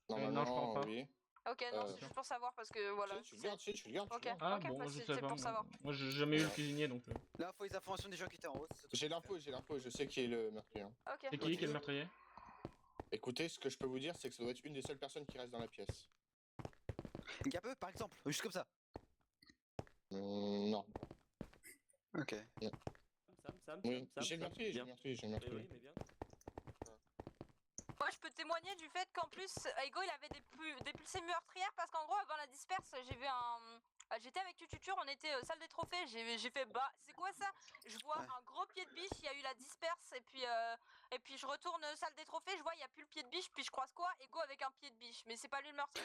2? Non, je pense pas. Oui. Ok, non, c'est juste pour savoir parce que voilà. Tu le gardes, tu le gardes. Ok, Ah ok, bon, bah, je c'était sais pas. pour savoir. Moi, j'ai jamais eu le cuisinier donc. Là, faut les informations des gens qui étaient en haut. J'ai l'info, je sais qui est le meurtrier. Ok. C'est qui est le meurtrier? Écoutez, ce que je peux vous dire, c'est que ça doit être une des seules personnes qui reste dans la pièce. Gapeux, par exemple, juste comme ça. Non. Ok. Oui, j'ai le meurtrier, j'ai le meurtrier. Oui, mais bien. Moi, je peux témoigner du fait qu'en plus, Ego il avait des pulsées meurtrières parce qu'en gros, avant la disperse, j'ai vu un. J'étais avec Tututur, on était salle des trophées, j'ai fait bah, c'est quoi ça? Je vois un gros pied de biche, il y a eu la disperse, et puis je retourne salle des trophées, je vois il y a plus le pied de biche, puis je croise quoi? Ego avec un pied de biche, mais c'est pas lui le meurtrier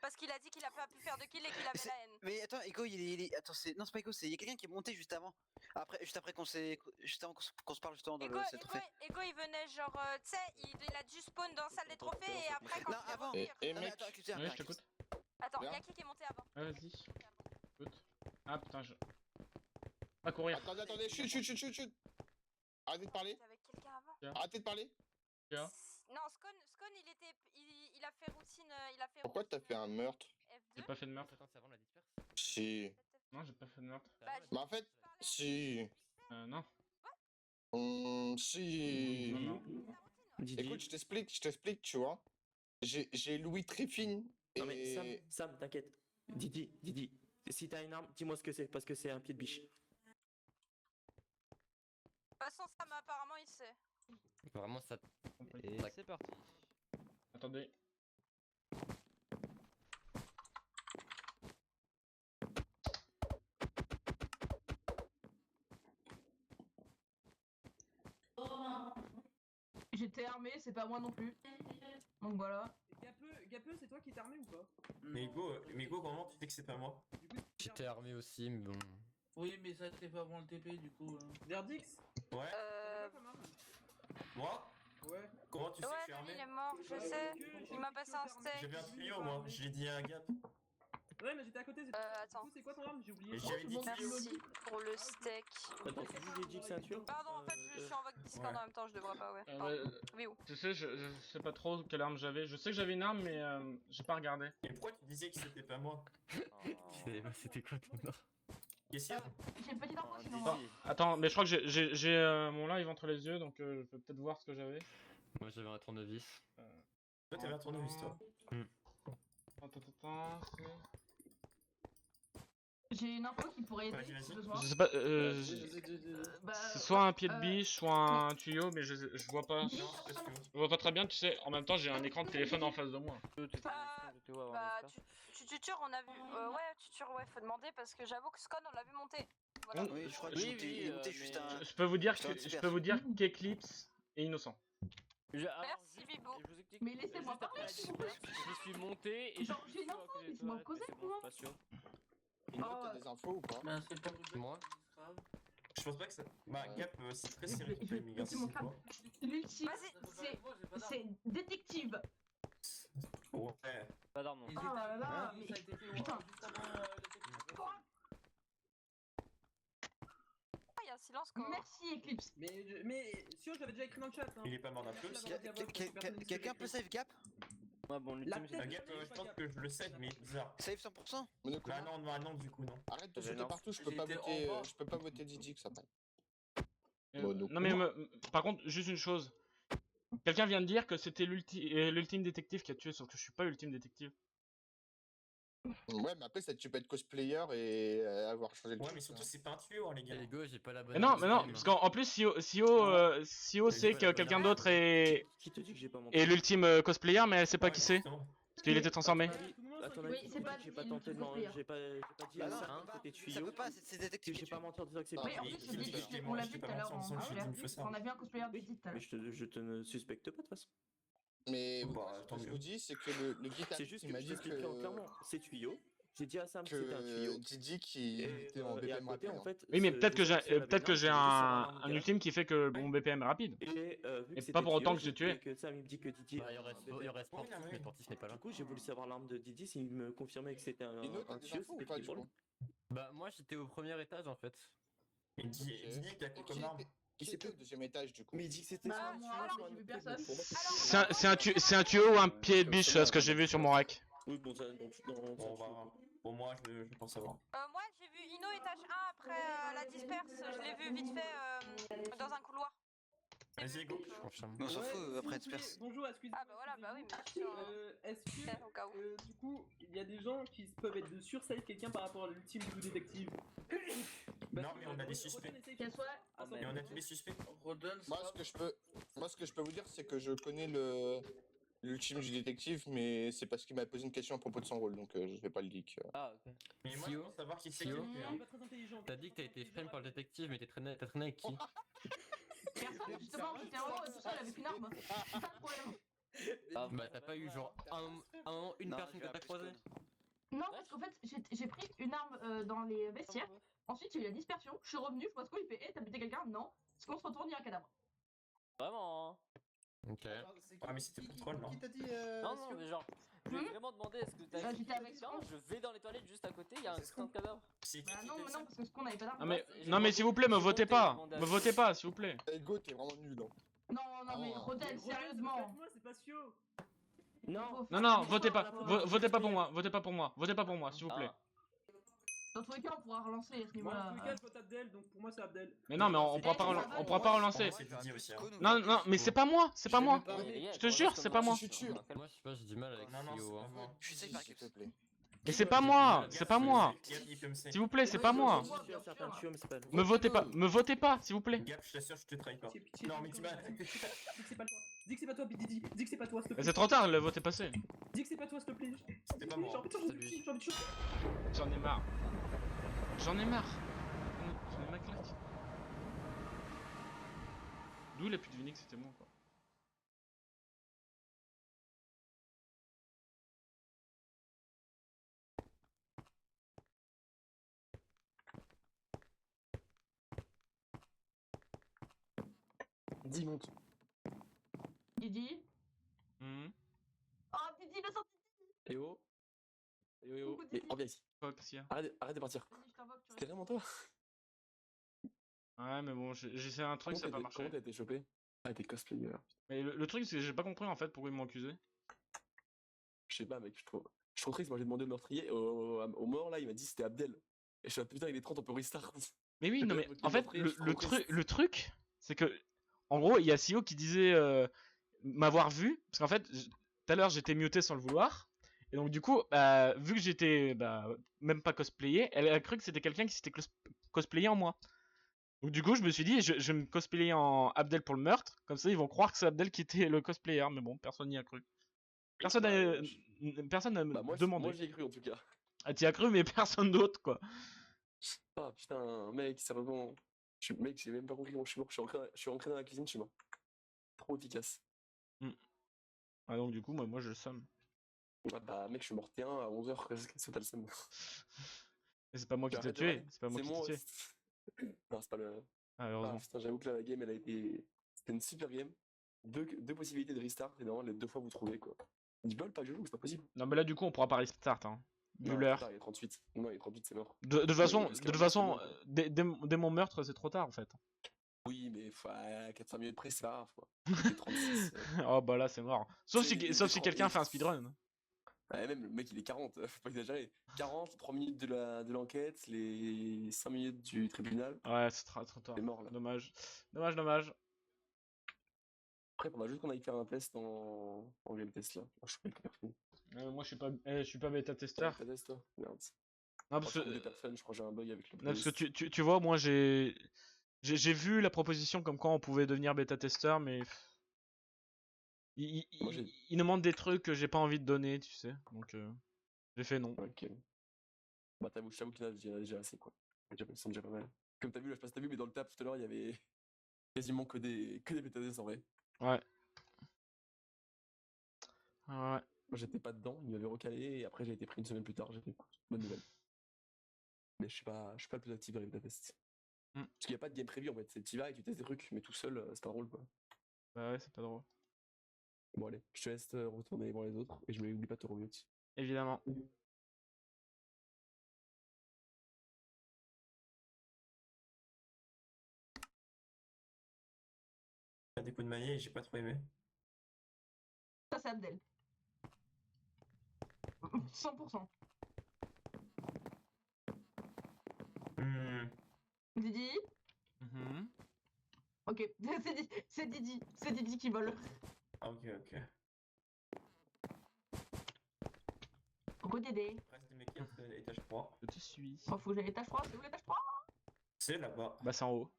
parce qu'il a dit qu'il a pas pu faire de kill et qu'il avait la haine. Mais attends, Ego, il est. Attends, c'est. Non, c'est pas Ego, c'est. Il y a quelqu'un qui est monté juste avant. Juste après qu'on s'est. Juste avant qu'on se parle justement dans Ego, le trophée. Ego, il venait genre, tu sais, il a juste spawn dans salle des trophées et après quand Non, il est avant. revenu, Et Non, mais mec. attends, Eclipse, Ouais, regarde, je t'écoute. Attends, Bien. y'a qui est monté avant? Ah, vas-y. Écoute. Ah putain, je. Pas courir. Attendez, chut. Arrêtez de parler. T'es avec quelqu'un avant? Arrêtez de parler. Tiens. Non, Scone, il a fait routine, il a fait Pourquoi t'as fait un meurtre? J'ai pas fait de meurtre. Attends, c'est avant la disperse. Si. Non, j'ai pas fait de meurtre. Bah en fait, si. Non. Si. Non. Écoute, je t'explique, tu vois. J'ai Louis Tréfine. Non mais Sam, t'inquiète. Didi, si t'as une arme, dis-moi ce que c'est, parce que c'est un pied de biche. De toute façon, Sam, apparemment, il sait. Vraiment, ça. Et c'est parti. Attendez. J'étais armé, c'est pas moi non plus. Donc voilà. Gapeux, c'est toi qui t'es armé ou pas? Mais Go, comment tu sais que c'est pas moi? J'étais armé aussi, mais bon. Oui, mais ça c'était pas avant le TP du coup. Verdix? Ouais. Moi? Ouais. Comment tu sais que je Ouais, suis armé? il est mort, je sais. Il m'a passé un steak. J'avais un tuyau, moi. Je l'ai dit à Gap. Ouais, mais j'étais à côté. Attends. C'est quoi ton arme? J'ai oublié. Et j'avais dit Merci pour le steak. Attends, tu dis que c'est un tuyau? Pardon, en fait, je suis en vogue Discord en même temps, je devrais pas, ouais. Pardon. Ouais. Oui, où? Tu sais, je sais pas trop quelle arme j'avais. Je sais que j'avais une arme, mais j'ai pas regardé. Et pourquoi tu disais que c'était pas moi? C'était quoi ton nom? Qu'est-ce qu'il y a? J'ai une petite info sinon. Attends, attends, mais je crois que j'ai mon live entre les yeux, donc je peux peut-être voir ce que j'avais. Moi j'avais un tournevis. Toi, t'avais un tournevis, toi. Attends. J'ai une info qui pourrait aider Vas-y, si vas-y. besoin. Je sais pas, Bah, c'est soit un pied de biche, soit un tuyau, mais je vois pas. Je vois pas très bien, tu sais, en même temps j'ai un écran de téléphone en face de moi. Bah, tuture, on a vu. Ouais, tuture, ouais, faut demander parce que j'avoue que Scon, on l'a vu monter. Voilà. Oui, je crois que il est monté juste un. Je peux vous dire juste un que disperse. qu'Eclipse est innocent. Merci, Bibou. Mais laissez-moi parler, s'il vous plaît. Je suis monté et Genre, j'ai une info, laissez-moi me causer, moi. Ino, t'as des infos ou pas? Ben, c'est pas moi. Je pense pas que ça. Bah, Gap, c'est très serré qui fait une C'est mon crâne. toi. L'ultime, c'est détective. Ouais. Pas d'arme non. Oh là là, mais Ça a été fait putain. juste avant le TP. Quoi? Ah, il y a un silence quand même. Merci Eclipse. Mais Sio, j'avais déjà écrit dans le chat. Il est pas mort d'un peu aussi. Quelqu'un peut save Gap? Ouais, bon, l'ultime, Bah, Gap, je pense que je le sais, mais bizarre. Save 100%? Bah, non, du coup, non. Arrête de sauter partout, je peux pas voter Didix après. Non mais par contre, juste une chose. Quelqu'un vient de dire que c'était l'ultime détective qui a tué, sauf que je suis pas l'ultime détective. Ouais, mais après, tu peux être cosplayer et avoir changé le Ouais, truc. mais surtout, c'est pas un tuyau, hein, les gars. Ego, j'ai pas la bonne. Mais non, parce qu'en plus, Sio sait que quelqu'un d'autre est Qui te dit que j'ai pas monté? est l'ultime cosplayer, mais elle sait pas qui c'est. Parce qu'il était transformé. Oui, c'est pas J'ai pas tenté de mentir, j'ai pas dit à ça, hein, côté Ça tuyau. peut pas, c'est détective. J'ai pas menti en disant que c'est Oui, en plus, on l'a vu tout à l'heure en on a vu un cosplayer de Didix tout à Mais l'heure. je te ne suspecte pas de toute façon. Mais Bah, ce que je vous dis, c'est que le guitariste C'est juste il que m'a je dit t'explique clairement, c'est tuyau. J'ai dit à Sam que c'était un tuyau. Didi qui était en Et à BPM côté, rapide. en fait. Oui, mais peut-être que j'ai un ultime qui fait que mon BPM est rapide. Et pas pour autant que j'ai tué. Que Sam il me dit que Didi. Bah, il reste sportif, mais sportif n'est pas là. Du coup, j'ai voulu savoir l'arme de Didi, s'il me confirmait que c'était un des tuyau, infos ou c'était pas, pris du pour lui. coup? Bah, moi j'étais au premier étage en fait. Et Didi, t'as quoi comme arme? Qui était au deuxième étage du coup? Mais il dit que c'était Bah, moi, alors, j'ai vu personne. C'est un tuyau ou un pied de biche, ce que j'ai vu sur mon rack. Oui, bon, ça, Bon, bah, pour moi, je pense savoir. Moi, j'ai vu Ino étage 1 après la disperse. Je l'ai vu vite fait dans un couloir. Vas-y, go. Je confirme. On s'en fout après disperse. Bonjour, excusez-moi. Ah bah voilà, bah oui, mais je suis sûr. Est-ce Au cas où. que, du coup, il y a des gens qui peuvent être de sursave quelqu'un par rapport à l'ultime du détective? Non, mais on a des suspects. Qu'elle soit. Et on a tous les suspects. Moi, ce que je peux vous dire, c'est que je connais l'ultime du détective, mais c'est parce qu'il m'a posé une question à propos de son rôle, donc je vais pas le leak. Ah, ok. Mais moi, je veux savoir qui c'est qui Sio. l'a fait, hein. T'as dit que t'as été frame par le détective, mais t'as traîné avec qui? Personne, justement, j'étais en haut tout seul avec une arme. C'est pas le problème. Bah, t'as pas eu genre une personne que t'as croisée? Non, parce qu'en fait, j'ai pris une arme dans les vestiaires. Ensuite, il y a eu la dispersion. Je suis revenu, je vois ce qu'il fait. T'as buté quelqu'un? Non. Parce qu'on se retourne, il y a un cadavre. Vraiment. Ok. Ah, mais c'était pour troll, non? Qui t'a dit Non, non, mais genre, je voulais vraiment demander est-ce que t'as. J'étais avec Scon. Je vais dans les toilettes juste à côté, il y a un putain de cadavre. Bah non, mais non, parce que Scon n'avait pas d'arme. Non mais s'il vous plaît, me votez pas. Me votez pas, s'il vous plaît. Ego, t'es vraiment nul, hein. Non, mais Rodel, sérieusement. Moi, c'est pas Sio. Non. Non, votez pas. Votez pas pour moi. Votez pas pour moi. Votez pas pour moi, s'il vous plaît. Dans tous les cas, on pourra relancer à ce Moi, niveau-là. dans tous les cas, je vote Abdel, donc pour moi, c'est Abdel. Mais non, mais on pourra pas relancer. C'est Didi aussi, hein. Non, mais c'est pas moi, c'est pas moi. Je te jure, c'est pas moi. Moi, je sais pas, j'ai du mal avec Sio. Hein. Je suis safe, s'il te plaît. Et c'est pas moi, c'est pas moi. S'il vous plaît, c'est pas moi. Me votez pas, s'il vous plaît. Gap, je t'assure, je te trahis pas. Non, mais tu m'as. C'est pas le toi. Dis que c'est pas toi, Didi. Dis que c'est pas toi, s'il te Mais plaît. c'est trop tard, le vote est passé. Dis que c'est pas toi, s'il te plaît. C'était pas moi. J'ai envie de changer de team, j'ai envie de changer. J'en ai marre. J'en ai marre. J'en ai ma claque. D'où il a pu deviner que c'était moi, quoi. Dis, monte. Didi. Mhm. Oh, Didi, il a sorti. Eh oh. Eh oh. Coucou, Mais Didi. reviens ici. Quoi, qu'est-ce qu'il y a? Arrête de partir. Vas-y, je t'invoque, tu C'était restes. vraiment toi. Ouais, mais bon, j'ai essayé un truc, ça a pas marché. Comment t'as été chopé? Ah, t'es cosplayer. Mais le truc, c'est que j'ai pas compris en fait pourquoi ils m'ont accusé. Je sais pas, mec, je trouve triste. Moi, j'ai demandé au meurtrier, au mort là, il m'a dit c'était Abdel. Et je suis là, putain, il est 30, on peut restart. Mais oui, Le non, mec mais qui en fait, meurtrier, je suis trop triste. le truc, c'est que, en gros, il y a CEO qui disait m'avoir vu, parce qu'en fait, tout à l'heure, j'étais muté sans le vouloir. Et donc, du coup, vu que j'étais même pas cosplayé, elle a cru que c'était quelqu'un qui s'était cosplayé en moi. Donc, du coup, je me suis dit, je vais me cosplayer en Abdel pour le meurtre, comme ça, ils vont croire que c'est Abdel qui était le cosplayer. Mais bon, personne n'y a cru. Personne n'a demandé. Moi, j'y ai cru en tout cas. Ah, t'y as cru, mais personne d'autre, quoi. Ah putain, mec, sérieusement. Mec, j'ai même pas compris comment je suis mort. Je suis rentré dans la cuisine, je suis mort. Trop efficace. Ah, donc, du coup, moi je le somme. Ah bah, mec, je suis mort T1 à 11h, qu'est-ce que t'as le seum? Et c'est pas moi qui t'ai tué, c'est pas moi qui t'ai tué. Non, c'est pas le. Ah, heureusement. Ah, putain, j'avoue que là, la game, elle a été. C'était une super game. Deux possibilités de restart, et normalement, les deux fois vous trouvez quoi. Du bol, pas que je joue, c'est pas possible. Non, mais là, du coup, on pourra pas restart, hein. Vu Non, l'heure. trop tard, il est 38. Non, il est 38, c'est mort. De toute façon, dès mon meurtre, c'est trop tard en fait. Oui, mais à 400 minutes près, c'est pas grave quoi. Il est 36. Oh bah là, c'est mort. Sauf si quelqu'un fait un speedrun. Ouais, même le mec il est 40, faut pas exagérer. 40, 3 minutes de l'enquête, les 5 minutes du tribunal. Ouais, c'est trop tard. C'est mort là. Dommage. Dommage. Après, faudra juste qu'on aille faire un test en game test là. Je suis pas hyper fou. Moi, je suis pas bêta testeur. Bêta test toi? Merde. Non, parce que. Des personnes, je crois que j'ai un bug avec le. Non, parce que tu vois, moi j'ai vu la proposition comme quoi on pouvait devenir bêta testeur, mais. Il nous demande des trucs que j'ai pas envie de donner, tu sais. Donc, j'ai fait non. Ok. Bah, je t'avoue qu'il y en a déjà assez, quoi. C'est déjà pas mal. Comme t'as vu, là, je sais pas si t'as vu, mais dans le tap tout à l'heure, il y avait quasiment que des bêta-tests en vrai. Ouais. Moi, j'étais pas dedans, il m'avait recalé, et après, j'ai été pris une semaine plus tard, j'ai fait bonne nouvelle. Mais je suis pas le plus actif dans les bêta-tests. Parce qu'il y a pas de game prévu en fait, c'est t'y vas et tu testes des trucs, mais tout seul, c'est pas drôle, quoi. Bah ouais, c'est pas drôle. Bon, allez, je te laisse retourner voir les autres, et je m'oublie pas de te remute. Évidemment. Un dépôt de maillet, j'ai pas trop aimé. Ça, c'est Abdel. 100%. Didi. Ok, c'est Didi qui vole. Ok. Coucou Dédé. Reste des mecs qui restent étage 3. Je te suis. Oh, faut que j'aille à l'étage 3, c'est où l'étage 3? C'est là-bas. Bah, c'est en haut.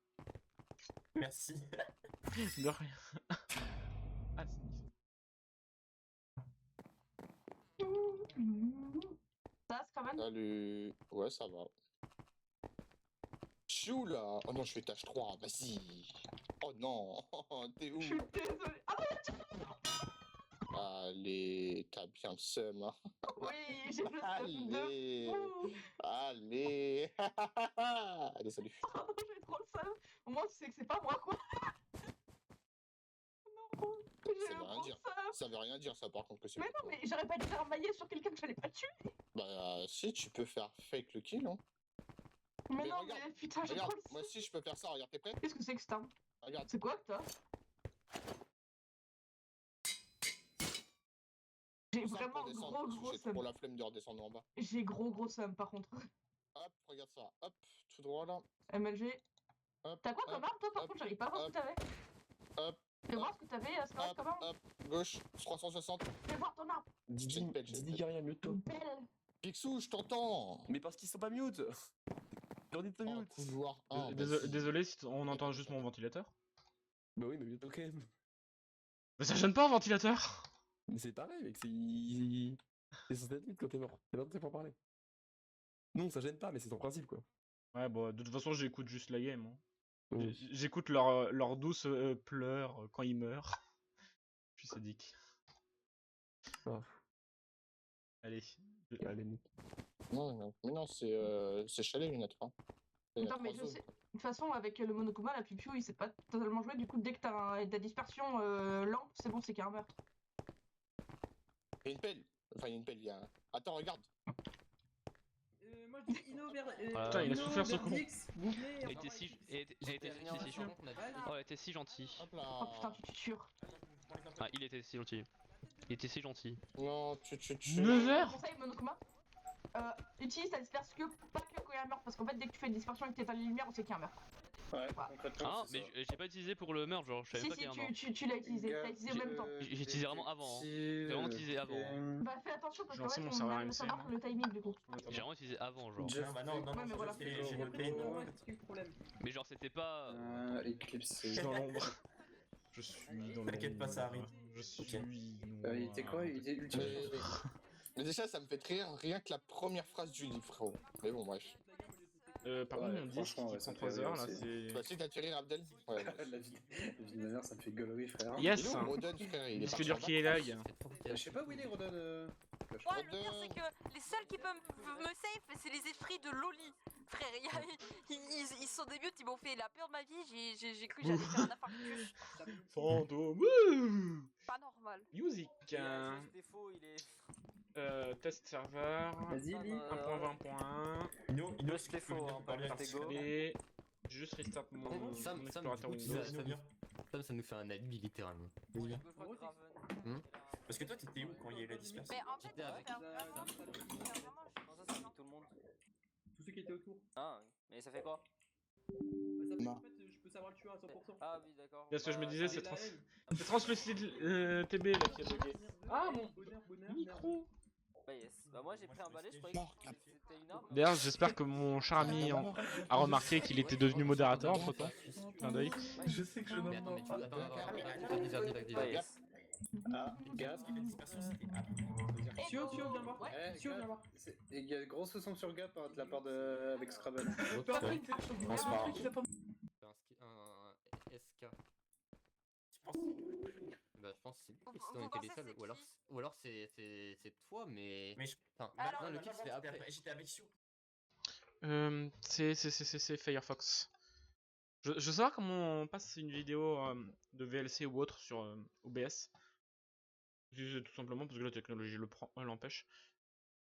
Merci. De rien. Ah, c'est nice. Ça, c'est quand même. Salut. Ouais, ça va. Je suis où là? Oh non, je suis étage 3, vas-y. Oh non, t'es où? Je suis désolé. Ah non, allez, t'as bien le seum, hein. Oui, j'ai le seum de fou. Allez. Allez, salut. Oh, j'ai trop le seum. Au moins, tu sais que c'est pas moi, quoi. Non, j'ai Ça veut rien dire. Ça veut rien dire, ça, par contre, que c'est. Mais non, mais j'aurais pas dû faire un maillet sur quelqu'un que j'allais pas tuer. Bah, si, tu peux faire fake le kill, hein. Mais non, regarde, mais putain, j'ai trop le seum. moi aussi, je peux faire ça, regarde, t'es prêt? Qu'est-ce que c'est que ça? Regarde. C'est quoi que t'as? J'ai vraiment gros J'ai seum. trop la flemme de redescendre en bas. J'ai gros seum par contre. Hop, regarde ça. Hop, tout droit là. MLG. T'as quoi comme arme toi par contre? J'arrive pas à voir ce que t'avais. Hop. Fais voir ce que t'avais, Scarlett, comme arme. Hop, gauche, 360. Fais voir ton arme. Didi Garia, mute-toi. Belle. Picsou, je t'entends. Mais parce qu'ils sont pas mute. J'ai envie de te mute. Couloir 1. Désolé si on entend juste mon ventilateur. Bah oui, mais mute-toi quand même. Mais ça gêne pas un ventilateur? Mais c'est pareil, mec, c'est censé être vite quand t'es mort. T'as pas de temps pour parler. Non, ça gêne pas, mais c'est ton principe, quoi. Ouais, bon, de toute façon, j'écoute juste la game. Hein. Mm. J'écoute leur douce pleurs quand ils meurent. Puis c'est dick. Ah. Allez. Allez, Nick. Non, c'est chalet, lunettes. Hein. Attends, mais je sais. De toute façon, avec le Monokuma, la Pipiou, il sait pas totalement jouer. Du coup, dès que t'as de la dispersion lente, c'est bon, c'est qu'il y a un meurtre. Il y a une pelle. Enfin, il y a une pelle, il y a un... Attends, regarde. Moi je dis Inno vers. Putain, il a souffert ce con. Vous venez. Elle était si. Oh, elle était si gentille. Hop là. Oh putain, tu te jures. Ah, il était si gentil. Il était si gentil. Non, tu. 9h. Conseil, Monokuma. Utilise ta disperse que pas que quand il y a un meurtre, parce qu'en fait, dès que tu fais une dispersion et que t'éteins les lumières, on sait qu'il y a un meurtre. Ouais, Voilà. concrètement. Ah, c'est mais ça. j'ai pas utilisé pour le meurtre, genre je savais Si, pas qu'il y a un mort. tu l'as utilisé. T'as utilisé en même temps. J'ai utilisé vraiment avant. Hein. J'ai vraiment utilisé avant. Hein. Bah, fais attention parce J'ai lancé qu'en mon fait, serveur on a MC, ça marque le timing du coup. J'ai vraiment utilisé avant, genre. Jeff, Ah bah non, Ouais, mais voilà. j'ai noté, non. Mais genre c'était pas. Eclipse. Je suis dans l'ombre. Je suis dans l'ombre. T'inquiète pas, ça arrive. Je suis. Il était quoi? Il était ultime. Mais déjà, ça me fait rire rien que la première phrase du livre, frérot. Mais bon, bref. Par contre, mon disque franchement, qui ouais, ça prend fait 3 heures là, rire, c'est. Toi aussi, t'as tué rire, Abdel? Ouais. La vie de ma mère, ça me fait gueulerie, frère. Yes. Il est où, Rodon, frère? Il est Disque parti dur en qui est vacances. lag. Je sais pas où il est, Rodon. Ouais, le pire c'est que les seuls qui peuvent me save, c'est les esprits de Loli. Frère, ils sont des mutes, ils m'ont fait la peur de ma vie, j'ai cru que j'allais faire un infarctus. Fantôme. Pas normal. Music. Test serveur. Vas-y, lis. 1.20.1. Inno, si tu peux venir me parler un petit peu. Et juste restart mon explorateur Windows. Ça nous fait un admin littéralement. Parce que toi, t'étais où quand il y a eu la dispersion? Mais en fait, J'étais avec- Tout le monde. Tous ceux qui étaient autour. Ah, mais ça fait quoi? En fait, je peux savoir le tueur à 100%. Ah oui, d'accord. C'est ce que je me disais, c'est la haine. translucide TB là qui a bugué. Ah mon Bonheur. micro. Bah yes. Bah moi j'ai pris un balai, je croyais que c'était une arme. D'ailleurs, j'espère que mon cher ami a remarqué qu'il était devenu modérateur entre temps. Clin d'œil. Je sais que je Mais n'en attends, mais mort. tu Yes. Ah, gaffe. La dispersion, c'était après. Tio, viens voir. Eh, Tio, viens voir. il y a gros soupçon sur Gap de la part de avec Scrabble. Patrick, On se parle. un SK. Tu penses? Bah je pense que c'est Vous si on était pensez les seuls, c'est ou alors c'est toi, mais. Mais je. Enfin, Alors, non, le kill se fait après. J'étais avec Sio. C'est Firefox. Je veux savoir comment on passe une vidéo de VLC ou autre sur OBS. Tout simplement parce que la technologie l'empêche.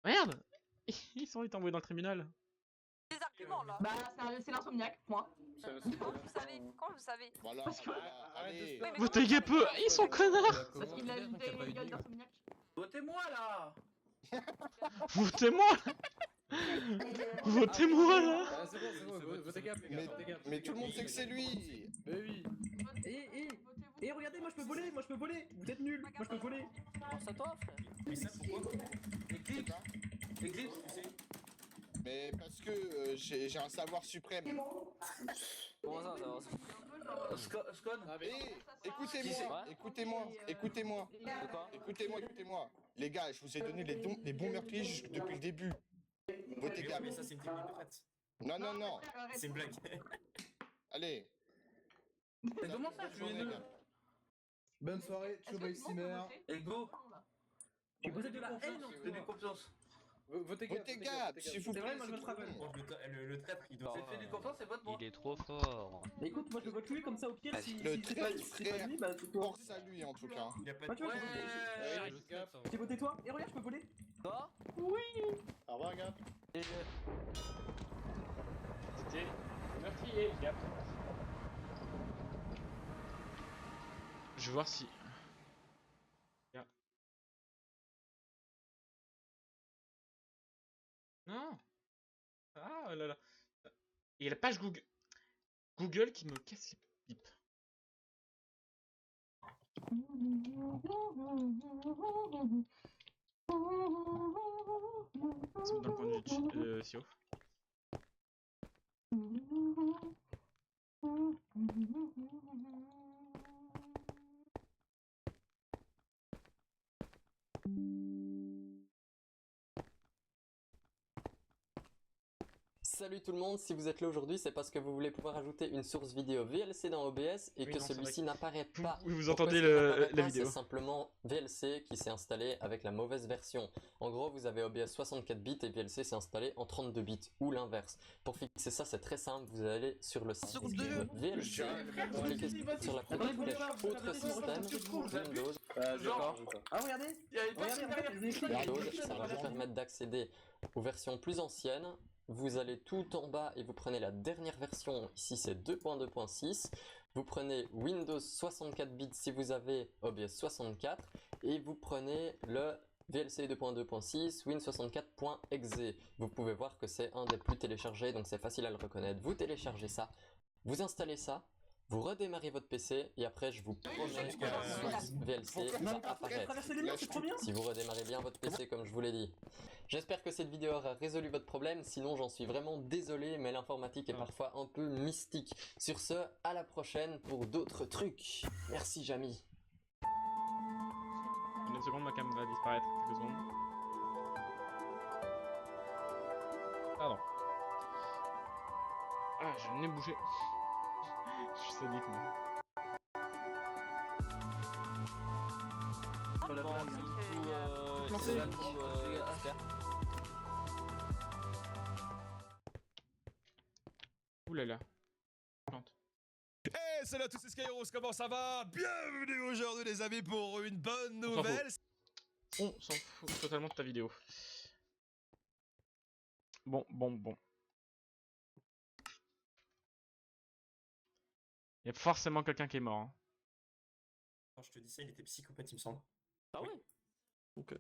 Merde. Ils sont envoyés dans le tribunal. Des arguments là. Bah, c'est l'insomniaque, point. Comment vous savez? Comment vous savez? Voilà, Parce que- allez. Oui, mais Vous taguez peu, ils sont connards. Parce qu'il a une gueule d'insomniaque. Votez-moi là! Votez-moi. Votez-moi là. Ah, c'est bon, votez Gap, les gars, votez Gap. Mais tout le monde sait que c'est lui. Mais oui. Et regardez, moi je peux voler, Vous êtes nuls, moi je peux voler. Pense à toi, frère. Mais ça, pourquoi? Eclipse, tu sais. Mais parce que j'ai un savoir suprême. Comment ça, ça va? Scon. Écoutez-moi. Les gars, je vous ai donné les bons meurtriers depuis le début. Votez Gap. Mais ça, c'est une technique de traite. Non. C'est une blague. Allez. Mais comment ça, tu es nul? Bonne soirée, Est-ce que tout le monde peut voter Et go! Tu possèdes de la haine. Fais du confiance. Votez Gap, s'il vous C'est plaît. vrai, moi je vote Raven. Le traître, il doit. Fais du confiance, c'est pas de moi. Il est trop fort. Mais écoute, moi je vote lui comme ça au pire. Si Le c'est pas traître, si c'est pas frère. lui, bah c'est toi. Force à lui en tout cas. Il a pas Moi de. tu vois, Ouais. j'ai voté toi. Et regarde, je peux voler. Toi? Au revoir, Gap. C'était meurtrier, Gap. Je vais voir si. Non. Ah là là. Il y a la page Google. Google qui me casse les pipes. C'est dans le point de vue de Sio. Salut tout le monde, si vous êtes là aujourd'hui, c'est parce que vous voulez pouvoir ajouter une source vidéo VLC dans OBS et Oui, que non, c'est celui-ci n'apparaît pas. Oui, vous Pourquoi entendez est-ce qu'il n'apparaît la pas? vidéo. C'est simplement VLC qui s'est installé avec la mauvaise version. En gros, vous avez OBS 64 bits et VLC s'est installé en 32 bits ou l'inverse. Pour fixer ça, c'est très simple, vous allez sur le site de VLC, vous cliquez sur la petite flèche autre système, Windows. Ah, regardez! Windows, ça va vous permettre d'accéder aux versions plus anciennes. Vous allez tout en bas et vous prenez la dernière version, ici c'est 2.2.6. Vous prenez Windows 64 bits si vous avez OBS 64 et vous prenez le VLC 2.2.6 Win64.exe. Vous pouvez voir que c'est un des plus téléchargés, donc c'est facile à le reconnaître. Vous téléchargez ça, vous installez ça, vous redémarrez votre PC et après je vous promets que la suite VLC va apparaître si vous redémarrez bien votre PC comme je vous l'ai dit. J'espère que cette vidéo aura résolu votre problème, sinon j'en suis vraiment désolé, mais l'informatique est parfois un peu mystique. Sur ce, à la prochaine pour d'autres trucs. Merci Jamy. Une seconde, ma cam va disparaître. Quelques secondes. Pardon. Ah, j'ai le nez bouché. Je suis sadique, moi. Ouh là là. Hey, salut à tous, c'est Skyros, comment ça va? Bienvenue aujourd'hui les amis pour une bonne nouvelle. On s'en fout totalement de ta vidéo. Bon. Il y a forcément quelqu'un qui est mort. Hein. Quand je te dis ça, il était psychopathe, il me semble. Ah ouais? Ok.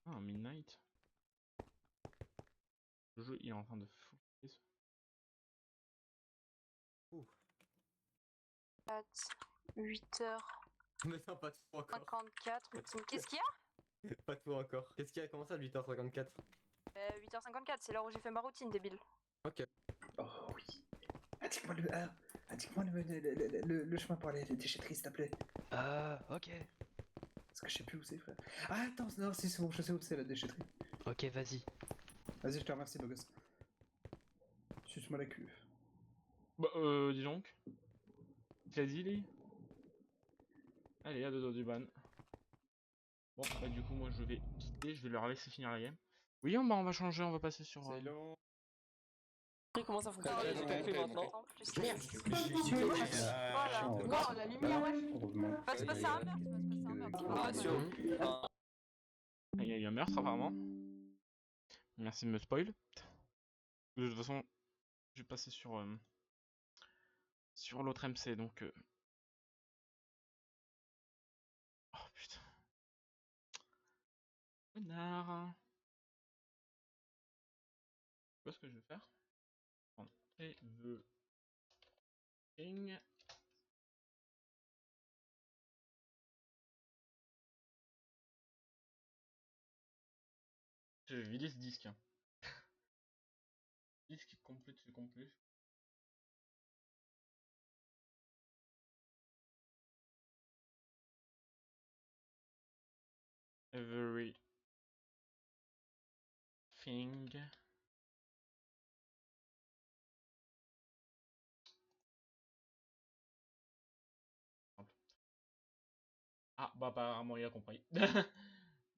Ah, Midnight. Le jeu, il est en train de foutre. 8h54. Mais non, pas tout encore. Qu'est-ce qu'il y a? Pas tout encore. Qu'est-ce qu'il y a? Comment ça, 8h54? 8h54, c'est l'heure où j'ai fait ma routine, débile. Ok. Oh oui. Indique-moi le chemin pour aller à la déchetterie, s'il te plaît. Ok. Parce que je sais plus où c'est, frère. Ah, attends, non, si c'est bon, je sais où c'est la déchetterie. Ok, vas-y. Vas-y, je te remercie, beau gosse. Suce-moi la cuve. Bah, dis donc. Tu l'as dit, Lee? Allez, à deux doigts du ban. Bon, bah, du coup, moi je vais quitter, je vais leur laisser finir la game. Oui, bah, on va changer, on va passer sur. C'est long. Comment ça fonctionne? maintenant. Voilà. Non, la lumière, wesh. Va se passer un meurtre, Il y a eu un meurtre, apparemment. Merci de me spoil. De toute façon, je vais passer sur l'autre MC, donc. Oh putain. Connard. Qu'est-ce que je vais faire? Prendre the king. Je vais vider ce disque. Hein. Disque complet, c'est complet. Every thing. Ah, bah apparemment il a compris.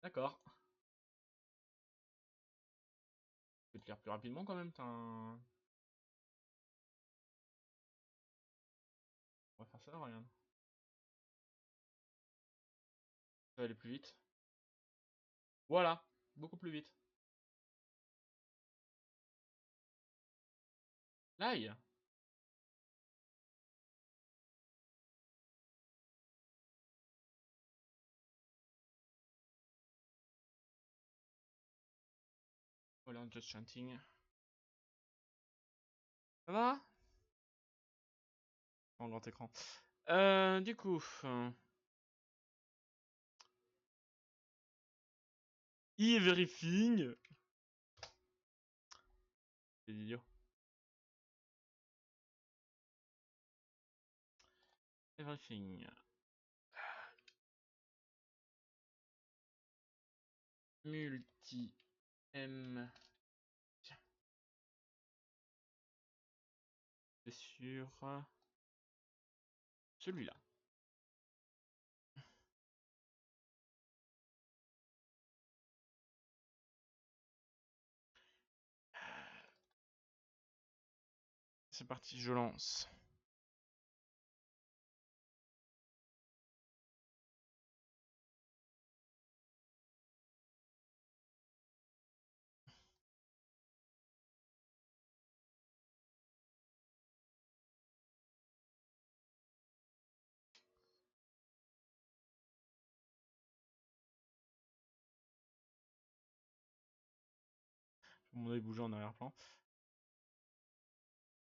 D'accord. Je peux te lire plus rapidement quand même, t'as un... On va faire ça, regarde. Ça va aller plus vite. Voilà, beaucoup plus vite. L'ail. Voilà, just chanting. Ça va? En grand écran. Du coup... Everything. C'est idiot. Everything. Multi-M. Tiens. C'est sur celui-là. C'est parti, je lance. Mon œil bougeait en arrière-plan.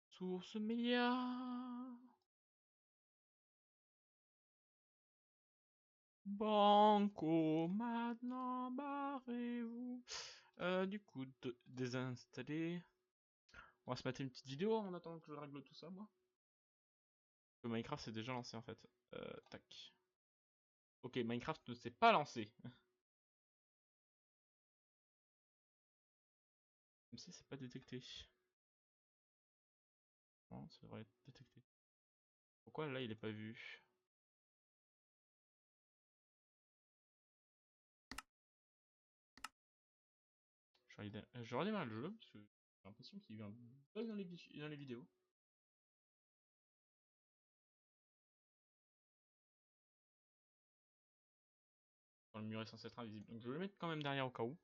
Source média. Banco, maintenant barrez-vous. Du coup, désinstaller. On va se mettre une petite vidéo en attendant que je règle tout ça, moi. Le Minecraft s'est déjà lancé en fait. Tac. Ok, Minecraft ne s'est pas lancé. Comme si c'est pas détecté. Non, ça devrait être détecté. Pourquoi là il est pas vu? Je redémarre le jeu parce que j'ai l'impression qu'il y a eu un bug dans les vidéos. Le mur est censé être invisible. Donc je vais le mettre quand même derrière au cas où.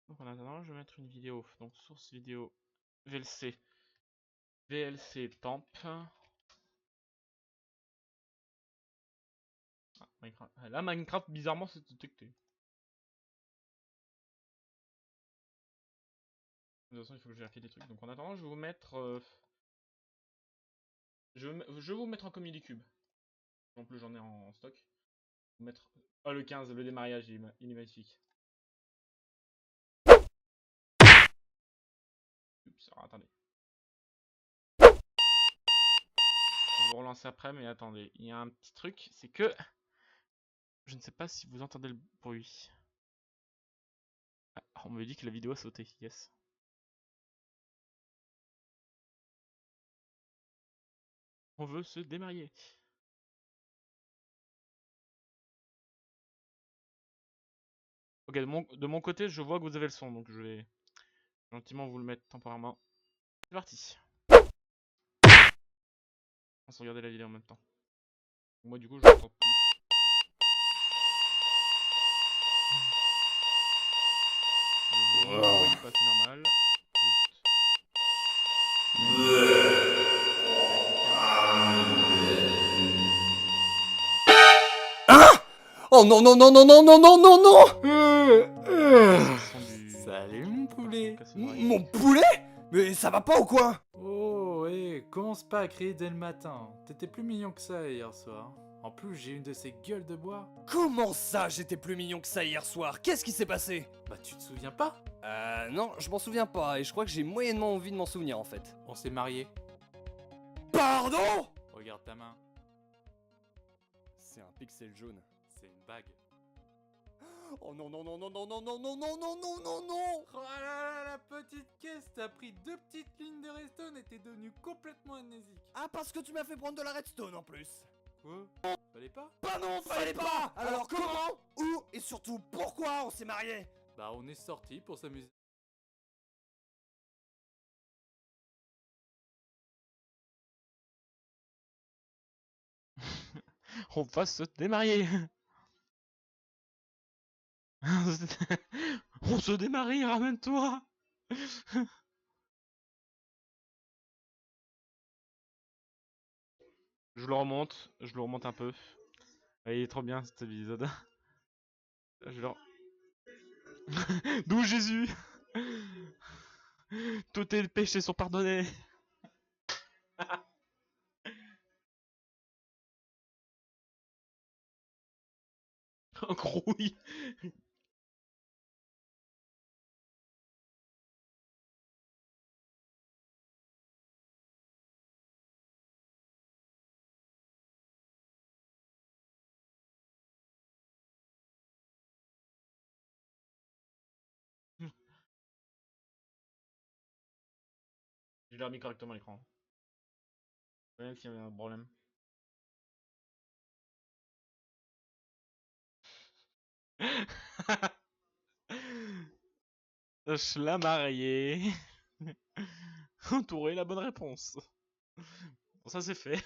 Donc en attendant, je vais mettre une vidéo. Donc source vidéo VLC. VLC temp. Ah, Minecraft. Là, Minecraft, bizarrement, c'est détecté. De toute façon, il faut que je vérifie des trucs. Donc en attendant, je vais vous mettre. Je vais vous mettre en Comedy Cube. En plus, j'en ai en stock. Vous mettre. Oh, le 15, le démarrage, il est magnifique. Oups, alors, attendez. Je vais vous relancer après, mais attendez. Il y a un petit truc, c'est que. Je ne sais pas si vous entendez le bruit. Ah, on me dit que la vidéo a sauté. Yes. On veut se démarier. Ok, de mon côté, je vois que vous avez le son, donc je vais gentiment vous le mettre temporairement. C'est parti. On se regarder la vidéo en même temps. Moi, du coup, je l'entends plus. Vous ne voyez pas, c'est normal. Hein? Oh non non non non non non non non non! Salut mon poulet. Mon poulet? Mais ça va pas ou quoi? Oh ouais, commence pas à crier dès le matin. T'étais plus mignon que ça hier soir. En plus, j'ai une de ces gueules de bois. Comment ça j'étais plus mignon que ça hier soir? Qu'est-ce qui s'est passé? Bah tu te souviens pas? Non, je m'en souviens pas et je crois que j'ai moyennement envie de m'en souvenir en fait. On s'est mariés. Pardon? Regarde ta main. C'est un pixel jaune. C'est une bague. Oh non non non non non non non non non non non non non! Oh là là, la petite caisse, t'as pris 2 petites lignes de redstone et t'es devenu complètement amnésique. Ah parce que tu m'as fait prendre de la redstone en plus. Quoi? Fallait pas? Bah non, fallait pas! Alors comment, où et surtout pourquoi on s'est mariés? Bah on est sortis pour s'amuser. On va se démarier. On se démarie, ramène-toi. Je le remonte un peu. Il est trop bien cet épisode. Je le... D'où Jésus. Tous tes péchés sont pardonnés. Un grouille. Je l'ai remis correctement à l'écran. Même s'il y avait un problème. La mariée. Entouré, la bonne réponse. Bon, ça c'est fait.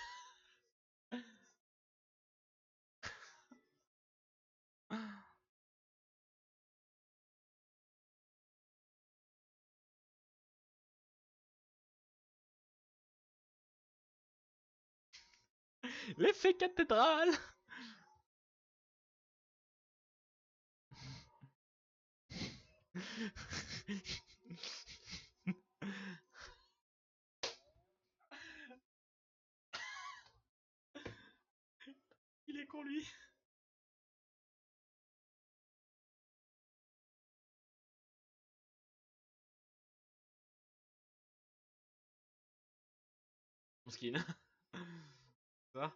L'effet cathédrale. Il est con lui. Mon skin. Ça.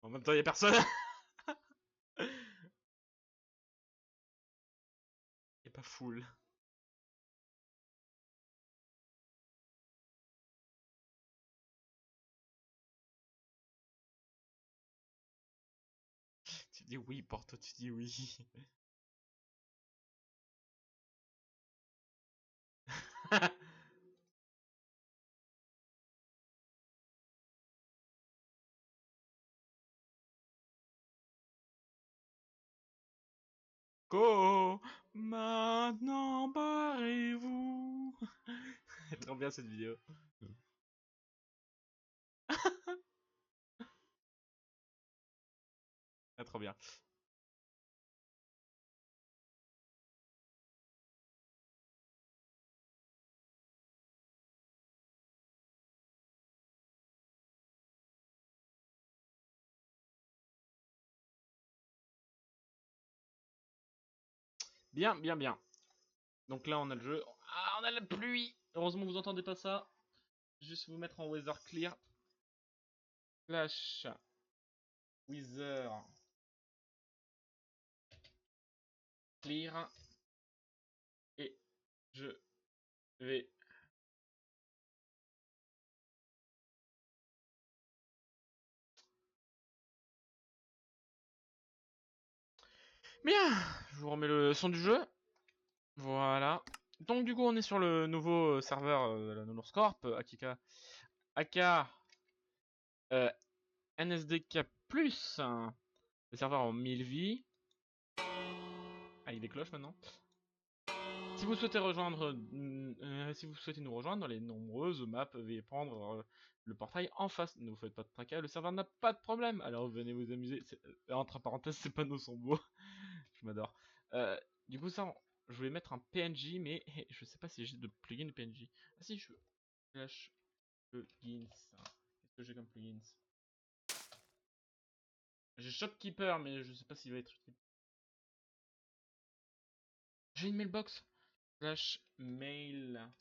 En même temps, il y a personne. Il est pas full. Tu dis oui, Porto, tu dis oui. Go, maintenant barrez-vous. Trop bien cette vidéo. Ah, trop bien. Bien, bien, bien. Donc là, on a le jeu. Ah, on a la pluie. Heureusement, vous entendez pas ça. Juste vous mettre en weather clear. Flash. Weather. Clear. Et je vais... Bien. Je vous remets le son du jeu. Voilà. Donc du coup, on est sur le nouveau serveur de la Nounours Corp. Akika. Aka. NSDK+. Le serveur en 1000 vies. Ah, il décloche maintenant. Si vous souhaitez rejoindre, si vous souhaitez nous rejoindre dans les nombreuses maps, veuillez prendre le portail en face. Ne vous faites pas de tracas, le serveur n'a pas de problème. Alors venez vous amuser. Entre parenthèses, ces panneaux sont beaux. Je m'adore. Du coup, ça, je voulais mettre un PNJ, mais je sais pas si j'ai de plugin de PNJ. Ah si, je flash plugins. Qu'est-ce que j'ai comme plugins? J'ai Shopkeeper, mais je sais pas s'il va être utile. J'ai une mailbox. Slash mail.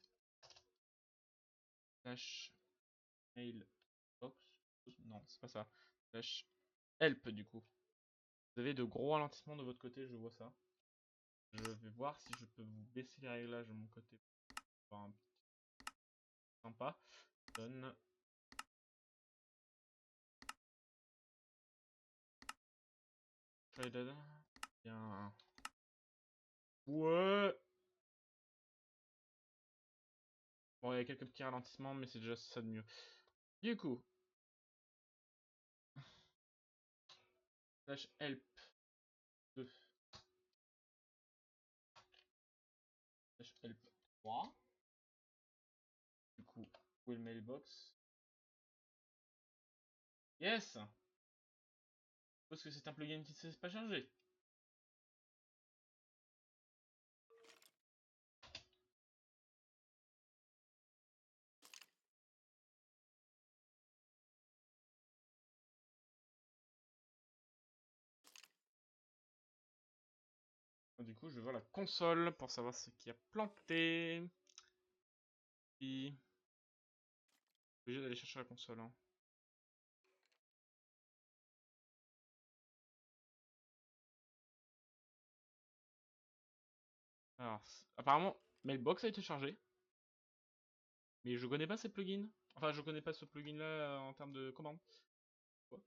Slash mailbox. Non, c'est pas ça. Slash help du coup. Vous avez de gros ralentissements de votre côté, je vois ça. Je vais voir si je peux vous baisser les réglages de mon côté. Pour un petit sympa. Donne. Traded. Bien. Ouais. Bon, il y a quelques petits ralentissements, mais c'est déjà ça de mieux. Du coup. Slash help 2. Slash help 3. Du coup, où est le mailbox? Yes! Parce que c'est un plugin qui ne s'est pas chargé. coup, je vais voir la console pour savoir ce qui a planté. Puis... Obligé d'aller chercher la console. Hein. Alors, apparemment, Mailbox a été chargé. Mais je connais pas ces plugins. Enfin, je connais pas ce plugin là en termes de commande. Quoi?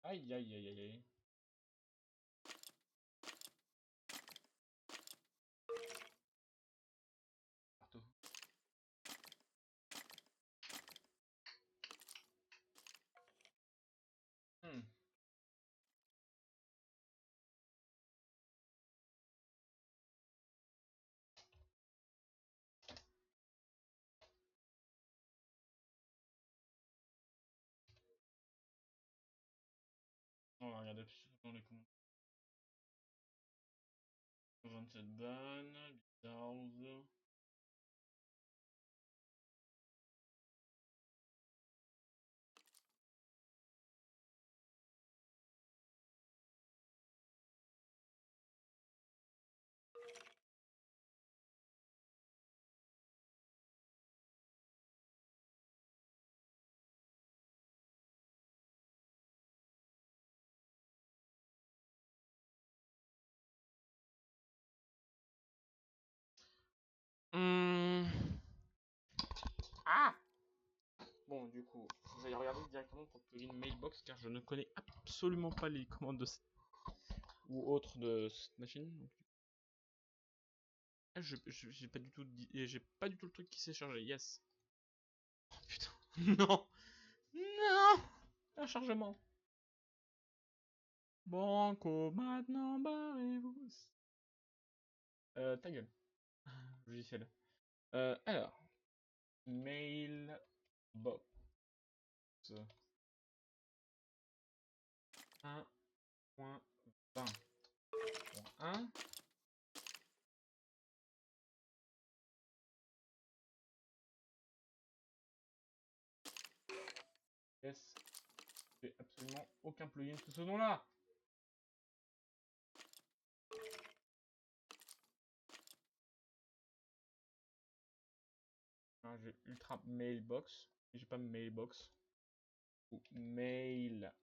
Aïe aïe aïe aïe aïe. Partout. Hmm. On va regarder dans les commentaires. 27 bonnes, bizarre. Ah! Bon, du coup, je vais regarder directement pour le plugin Mailbox car je ne connais absolument pas les commandes de ou autres de cette machine. Donc... J'ai pas du tout j'ai pas du tout le truc qui s'est chargé. Yes. Oh, putain. Non. Non. Un chargement. Banco, maintenant barrez-vous. Ta gueule. Logiciel. Alors. Mailbox. 1.20.1. Yes. J'ai absolument aucun plugin sous ce nom-là. J'ai Ultra Mailbox. J'ai pas Mailbox. Ou Mailbox.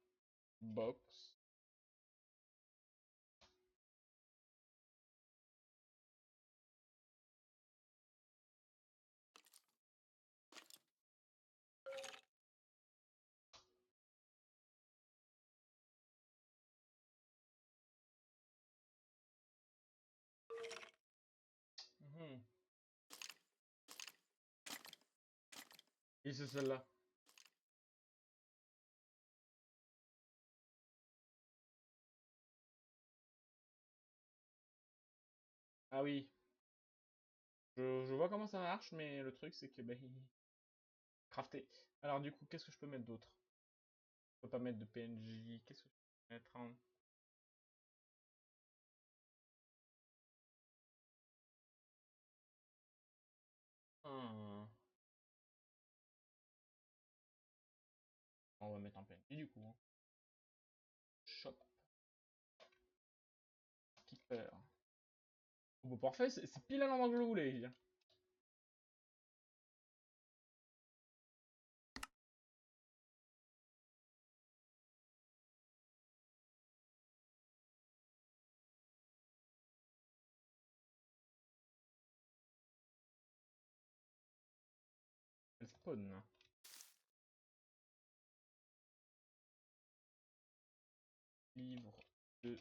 Et c'est celle-là. Ah oui. Je vois comment ça marche, mais le truc c'est que bah, crafter. Alors du coup, qu'est-ce que je peux mettre d'autre? Je peux pas mettre de PNJ. Qu'est-ce que je peux mettre en... On va mettre un PNJ du coup. Hein. Shop. Keeper. Bon, parfait, c'est pile à l'endroit que je le voulais. Les gars. Elle spawn. Livre de...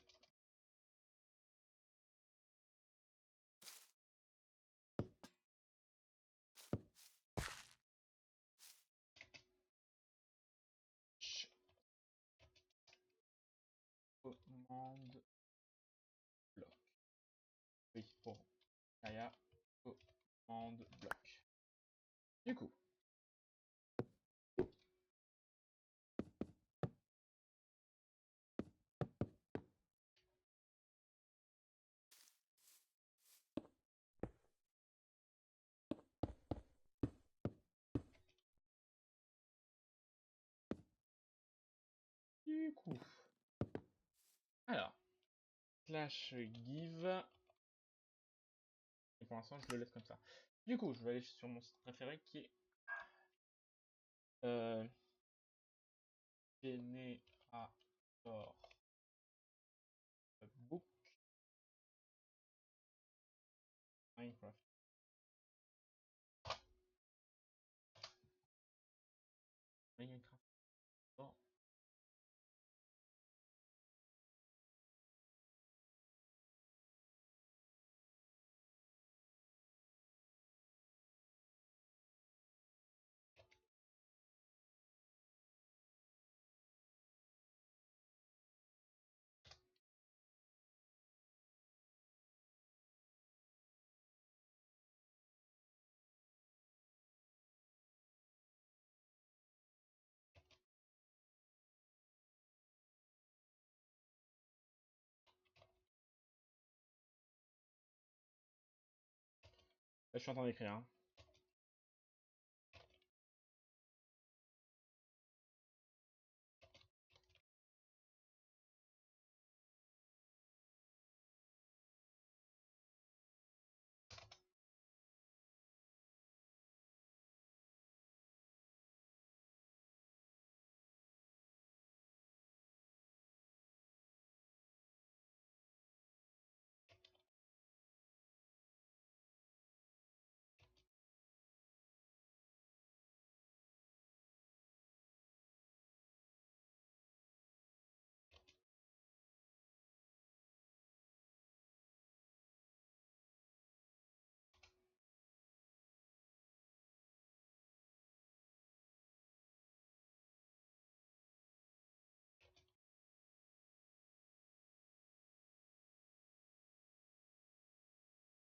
Commande bloc. Oui, pour Aya, commande bloc. Du coup. du coup. Alors. Slash give. Et pour l'instant, je le laisse comme ça. Du coup, je vais aller sur mon site préféré qui est. Generator Book Minecraft. Minecraft. Oh. Là, je suis en train d'écrire. Hein.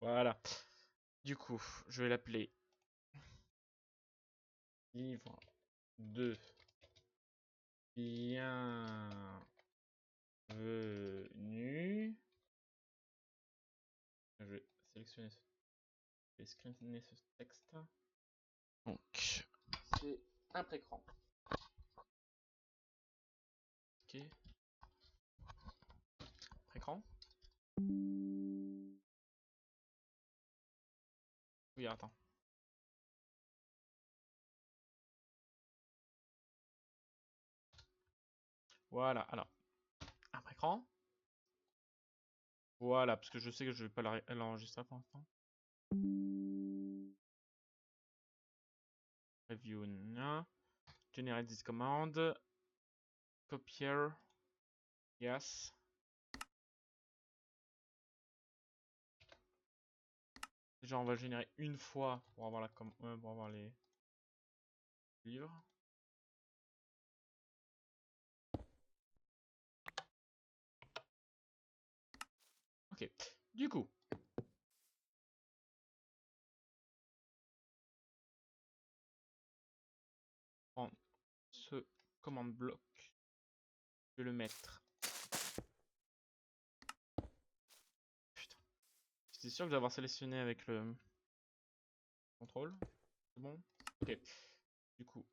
Voilà. Du coup, je vais l'appeler livre de bienvenue. Je vais sélectionner ce, je vais screener ce texte. Donc, c'est un précran. Ok. Précran. Oui, attends. Voilà, alors. Un écran. Voilà, parce que je sais que je vais pas l'enregistrer pour l'instant. Review, non. Generate this command. Copier. Yes. Déjà, on va générer une fois pour avoir, pour avoir les livres. Ok, du coup. Prendre ce command bloc. Je vais le mettre. Putain. J'étais sûr que d'avoir sélectionné avec le contrôle. C'est bon? Ok. Du coup,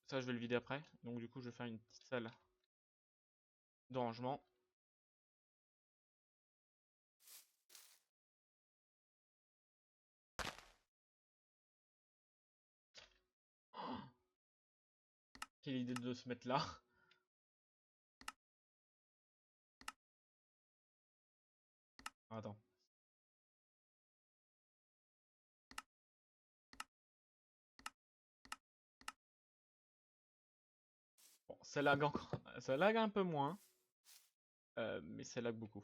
ça je vais le vider après. Donc du coup, je vais faire une petite salle de rangement. Quelle idée de se mettre là. Attends. Bon, ça lag encore. Ça lag un peu moins. Mais ça lag beaucoup.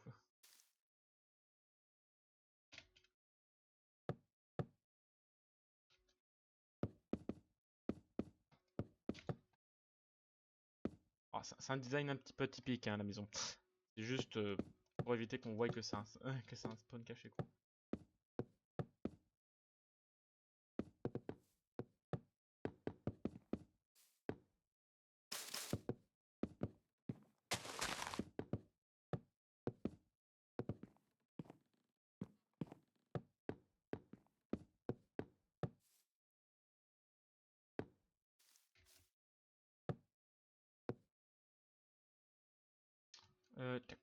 Oh, c'est un design un petit peu typique, hein, la maison. C'est juste pour éviter qu'on voie que c'est un, spawn caché, quoi. Tac.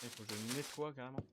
Il faut que je nettoie carrément.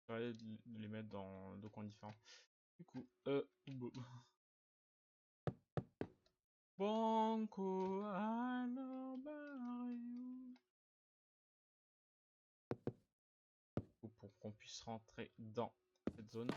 Je vais les mettre dans deux coins différents. Du coup, Banco alors Mario. Pour qu'on puisse rentrer dans cette zone.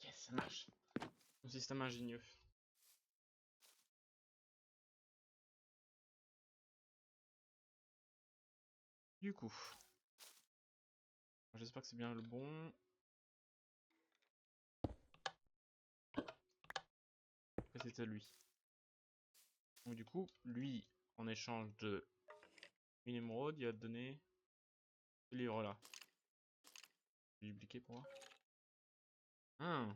Yes, ça marche. Un système ingénieux. Du coup, j'espère que c'est bien le bon. C'était lui. Donc du coup, lui, en échange de une émeraude, il va te donner ce livre là. Je vais dupliquer pour moi. Ah.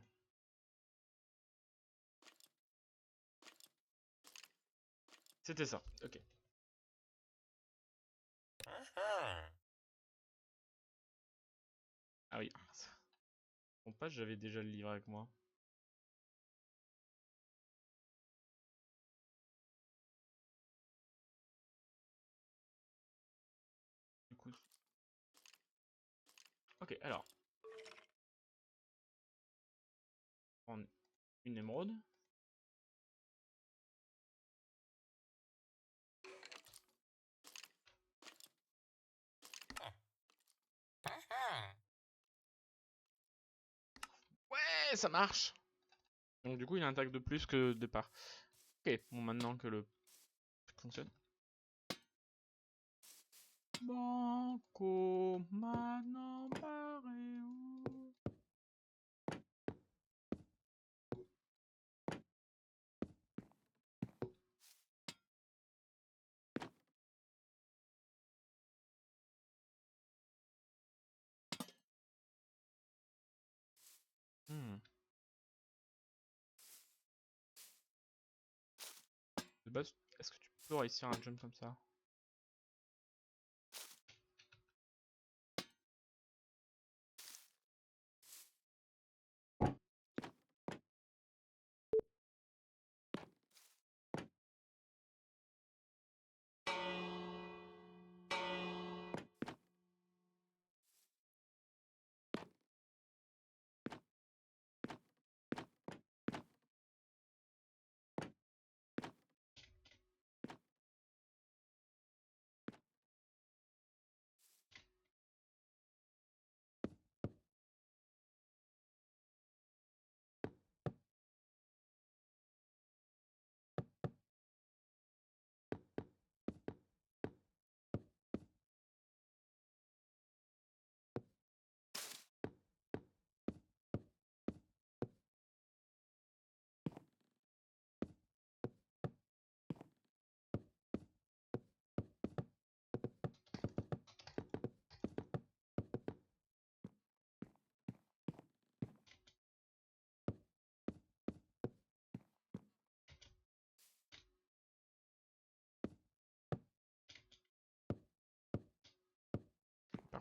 C'était ça, ok. Ah oui. Bon, pas, j'avais déjà le livre avec moi. Du coup. Ok, alors. Prendre une émeraude. Ouais, ça marche. Donc du coup, il a un tag de plus que de départ. Ok, bon, maintenant que le truc fonctionne. Banco, maintenant Mario. De base, est-ce que tu peux réussir un jump comme ça?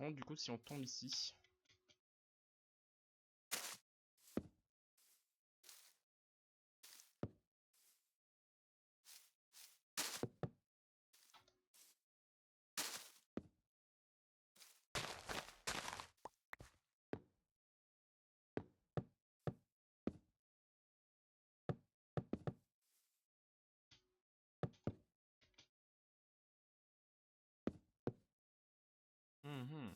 contre, du coup, si on tombe ici. Mhm.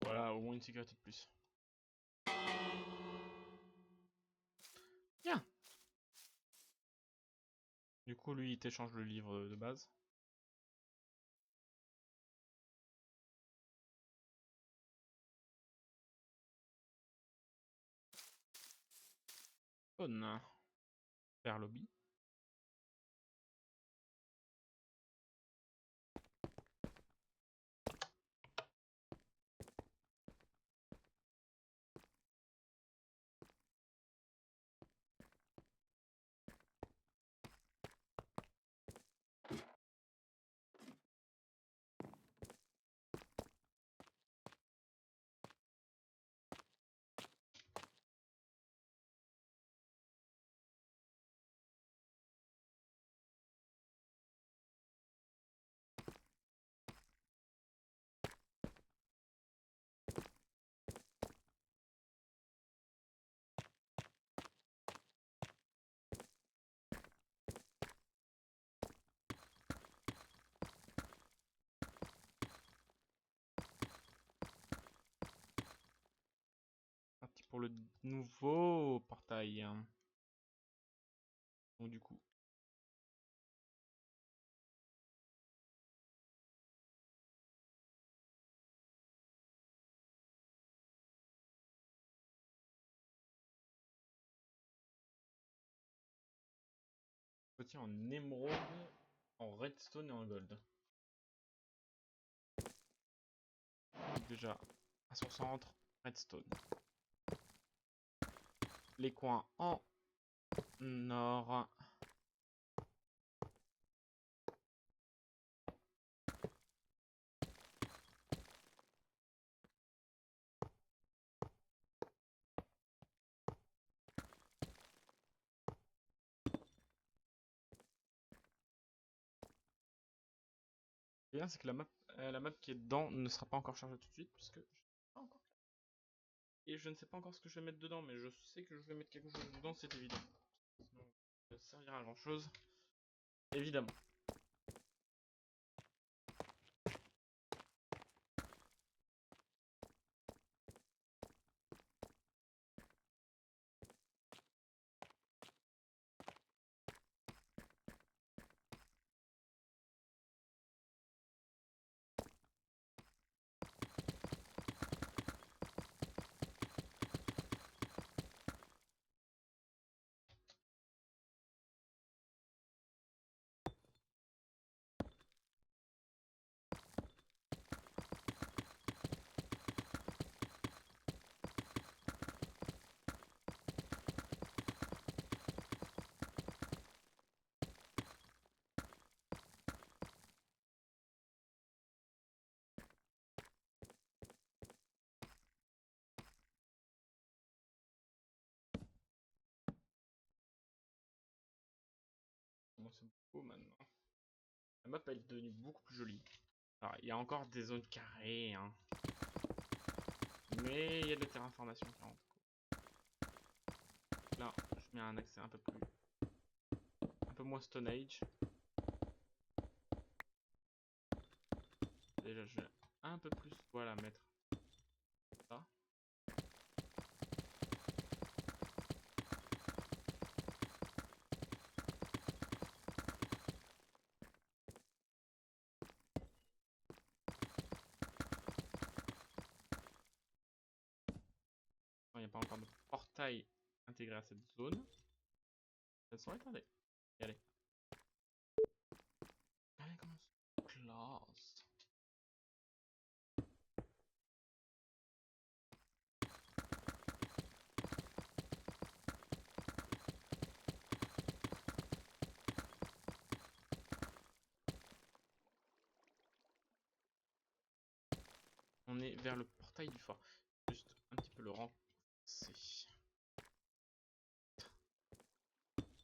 Voilà, au moins une sécurité de plus. Bien. Du coup, lui, il t'échange le livre de base. Bonne. Vers lobby. Parti pour le nouveau portail. Donc du coup. fois-ci en émeraude, en redstone et en gold. Donc déjà, à son centre, redstone. Les coins en or. Le bien, c'est que la map qui est dedans ne sera pas encore chargée tout de suite, puisque je ne sais pas encore. Et je ne sais pas encore ce que je vais mettre dedans, mais je sais que je vais mettre quelque chose dedans, c'est évident. Sinon, ça ne servira à grand chose. Évidemment. Bon, c'est beau maintenant. La map elle est devenue beaucoup plus jolie. Alors, il y a encore des zones carrées, hein. Mais il y a de la terraformation qui rentre. Là, je mets un accès un peu moins Stone Age. Déjà, je vais un peu plus, voilà, mettre ça. Il n'y a pas encore de portail intégré à cette zone. Elles sont attendez. Et allez. Allez, comment ça classe. On est vers le portail du fort. Juste un petit peu le renforcer.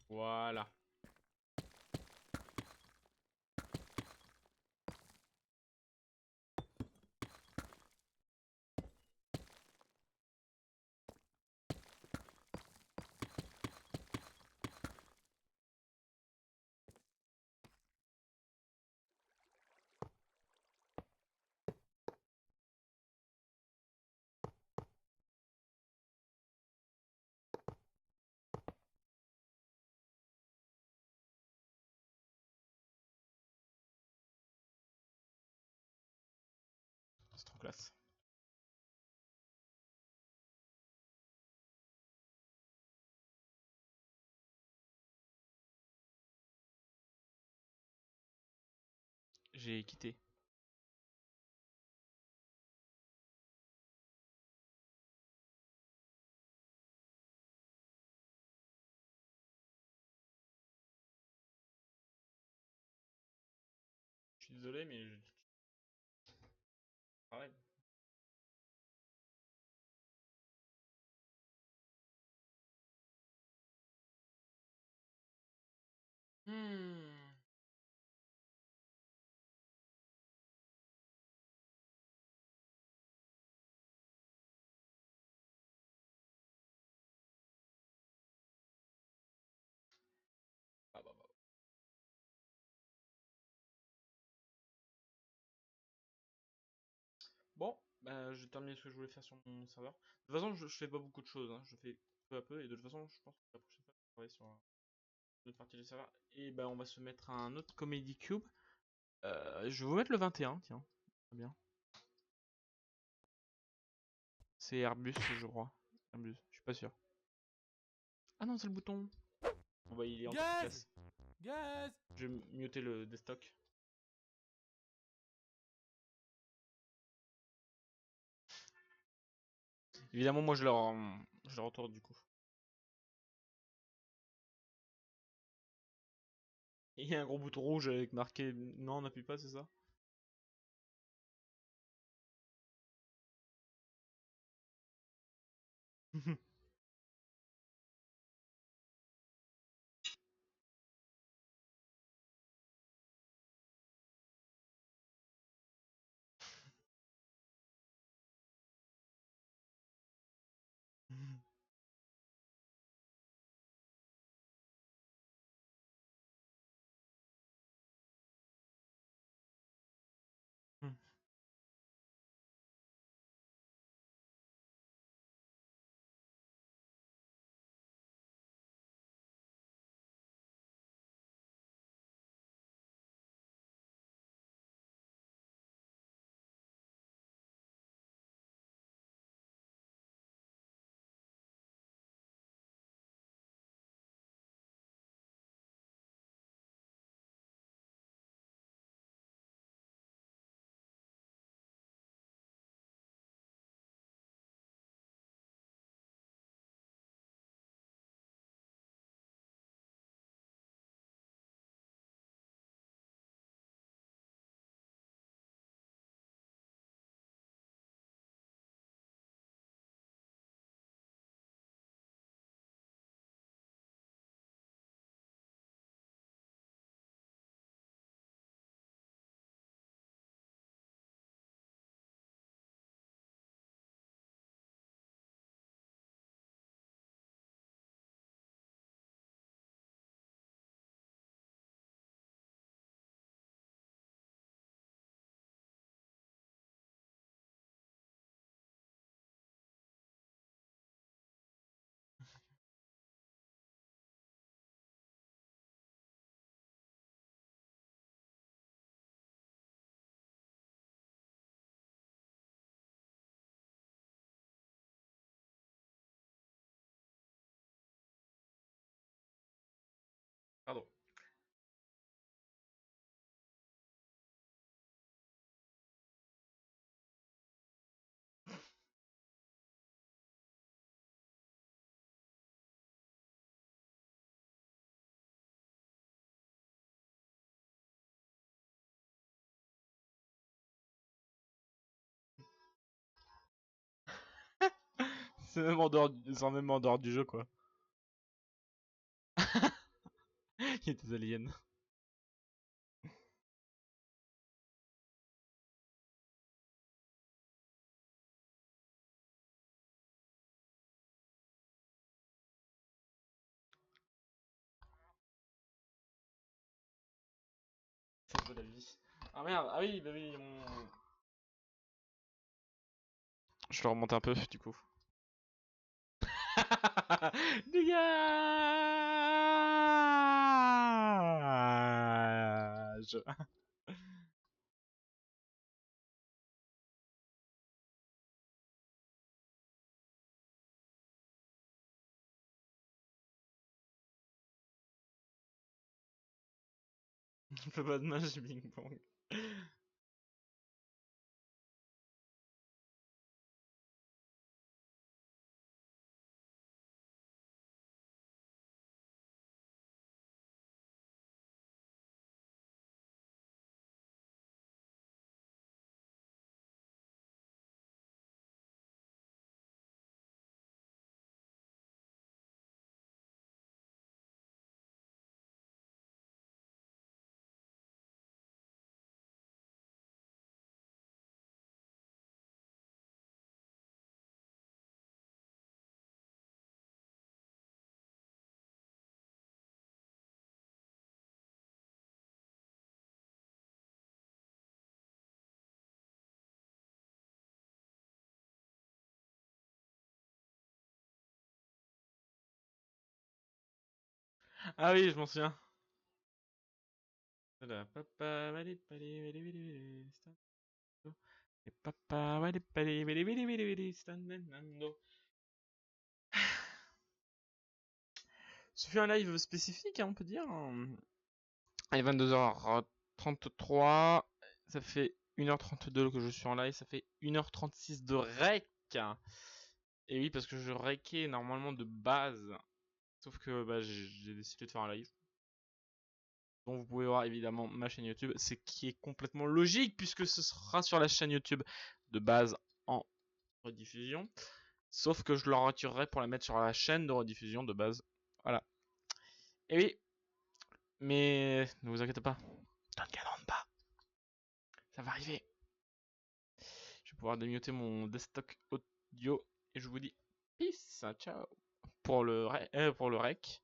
Voilà. C'est trop classe. J'ai quitté. Je suis désolé, mais je... Pareil. Ah bah. Bon, bah, j'ai terminé ce que je voulais faire sur mon serveur. De toute façon, je fais pas beaucoup de choses, hein. Je fais peu à peu, et de toute façon, je pense que la prochaine fois, je vais travailler sur une autre partie du serveur. Et bah, on va se mettre un autre Comedy Cube. Je vais vous mettre le 21, tiens. Très bien. C'est Airbus, je crois. Airbus, je suis pas sûr. Ah non, c'est le bouton. Bon bah, il est en Gaz place. Gaz. Je vais muter le destock. Évidemment, moi je leur retourne du coup. Il y a un gros bouton rouge avec marqué non, on n'appuie pas, c'est ça? Pardon. C'est même en dehors du jeu quoi. Il y a des aliens. C'est un peu la vie. Ah merde, ah oui, bah oui, je le remonte un peu du coup. Dégage. Je fais pas de match, Bing Bong. Ah oui, je m'en souviens. Voilà, papa, wali, pali, wali, wali, wali, stand. Et papa, wali, pali, wali, wali, wali, wali, stand, nando. Ce fut un live spécifique, hein, on peut dire. Allez, 22h33. Ça fait 1h32 que je suis en live. Ça fait 1h36 de rec. Et oui, parce que je recais normalement de base. Sauf que bah, j'ai décidé de faire un live. Donc vous pouvez voir évidemment ma chaîne YouTube. C'est qui est complètement logique puisque ce sera sur la chaîne YouTube de base en rediffusion. Sauf que je la retirerai pour la mettre sur la chaîne de rediffusion de base. Voilà. Et oui. Mais ne vous inquiétez pas. Don't get on bas. Ça va arriver. Je vais pouvoir démuter mon desktop audio. Et je vous dis peace. Ciao. Pour le rec.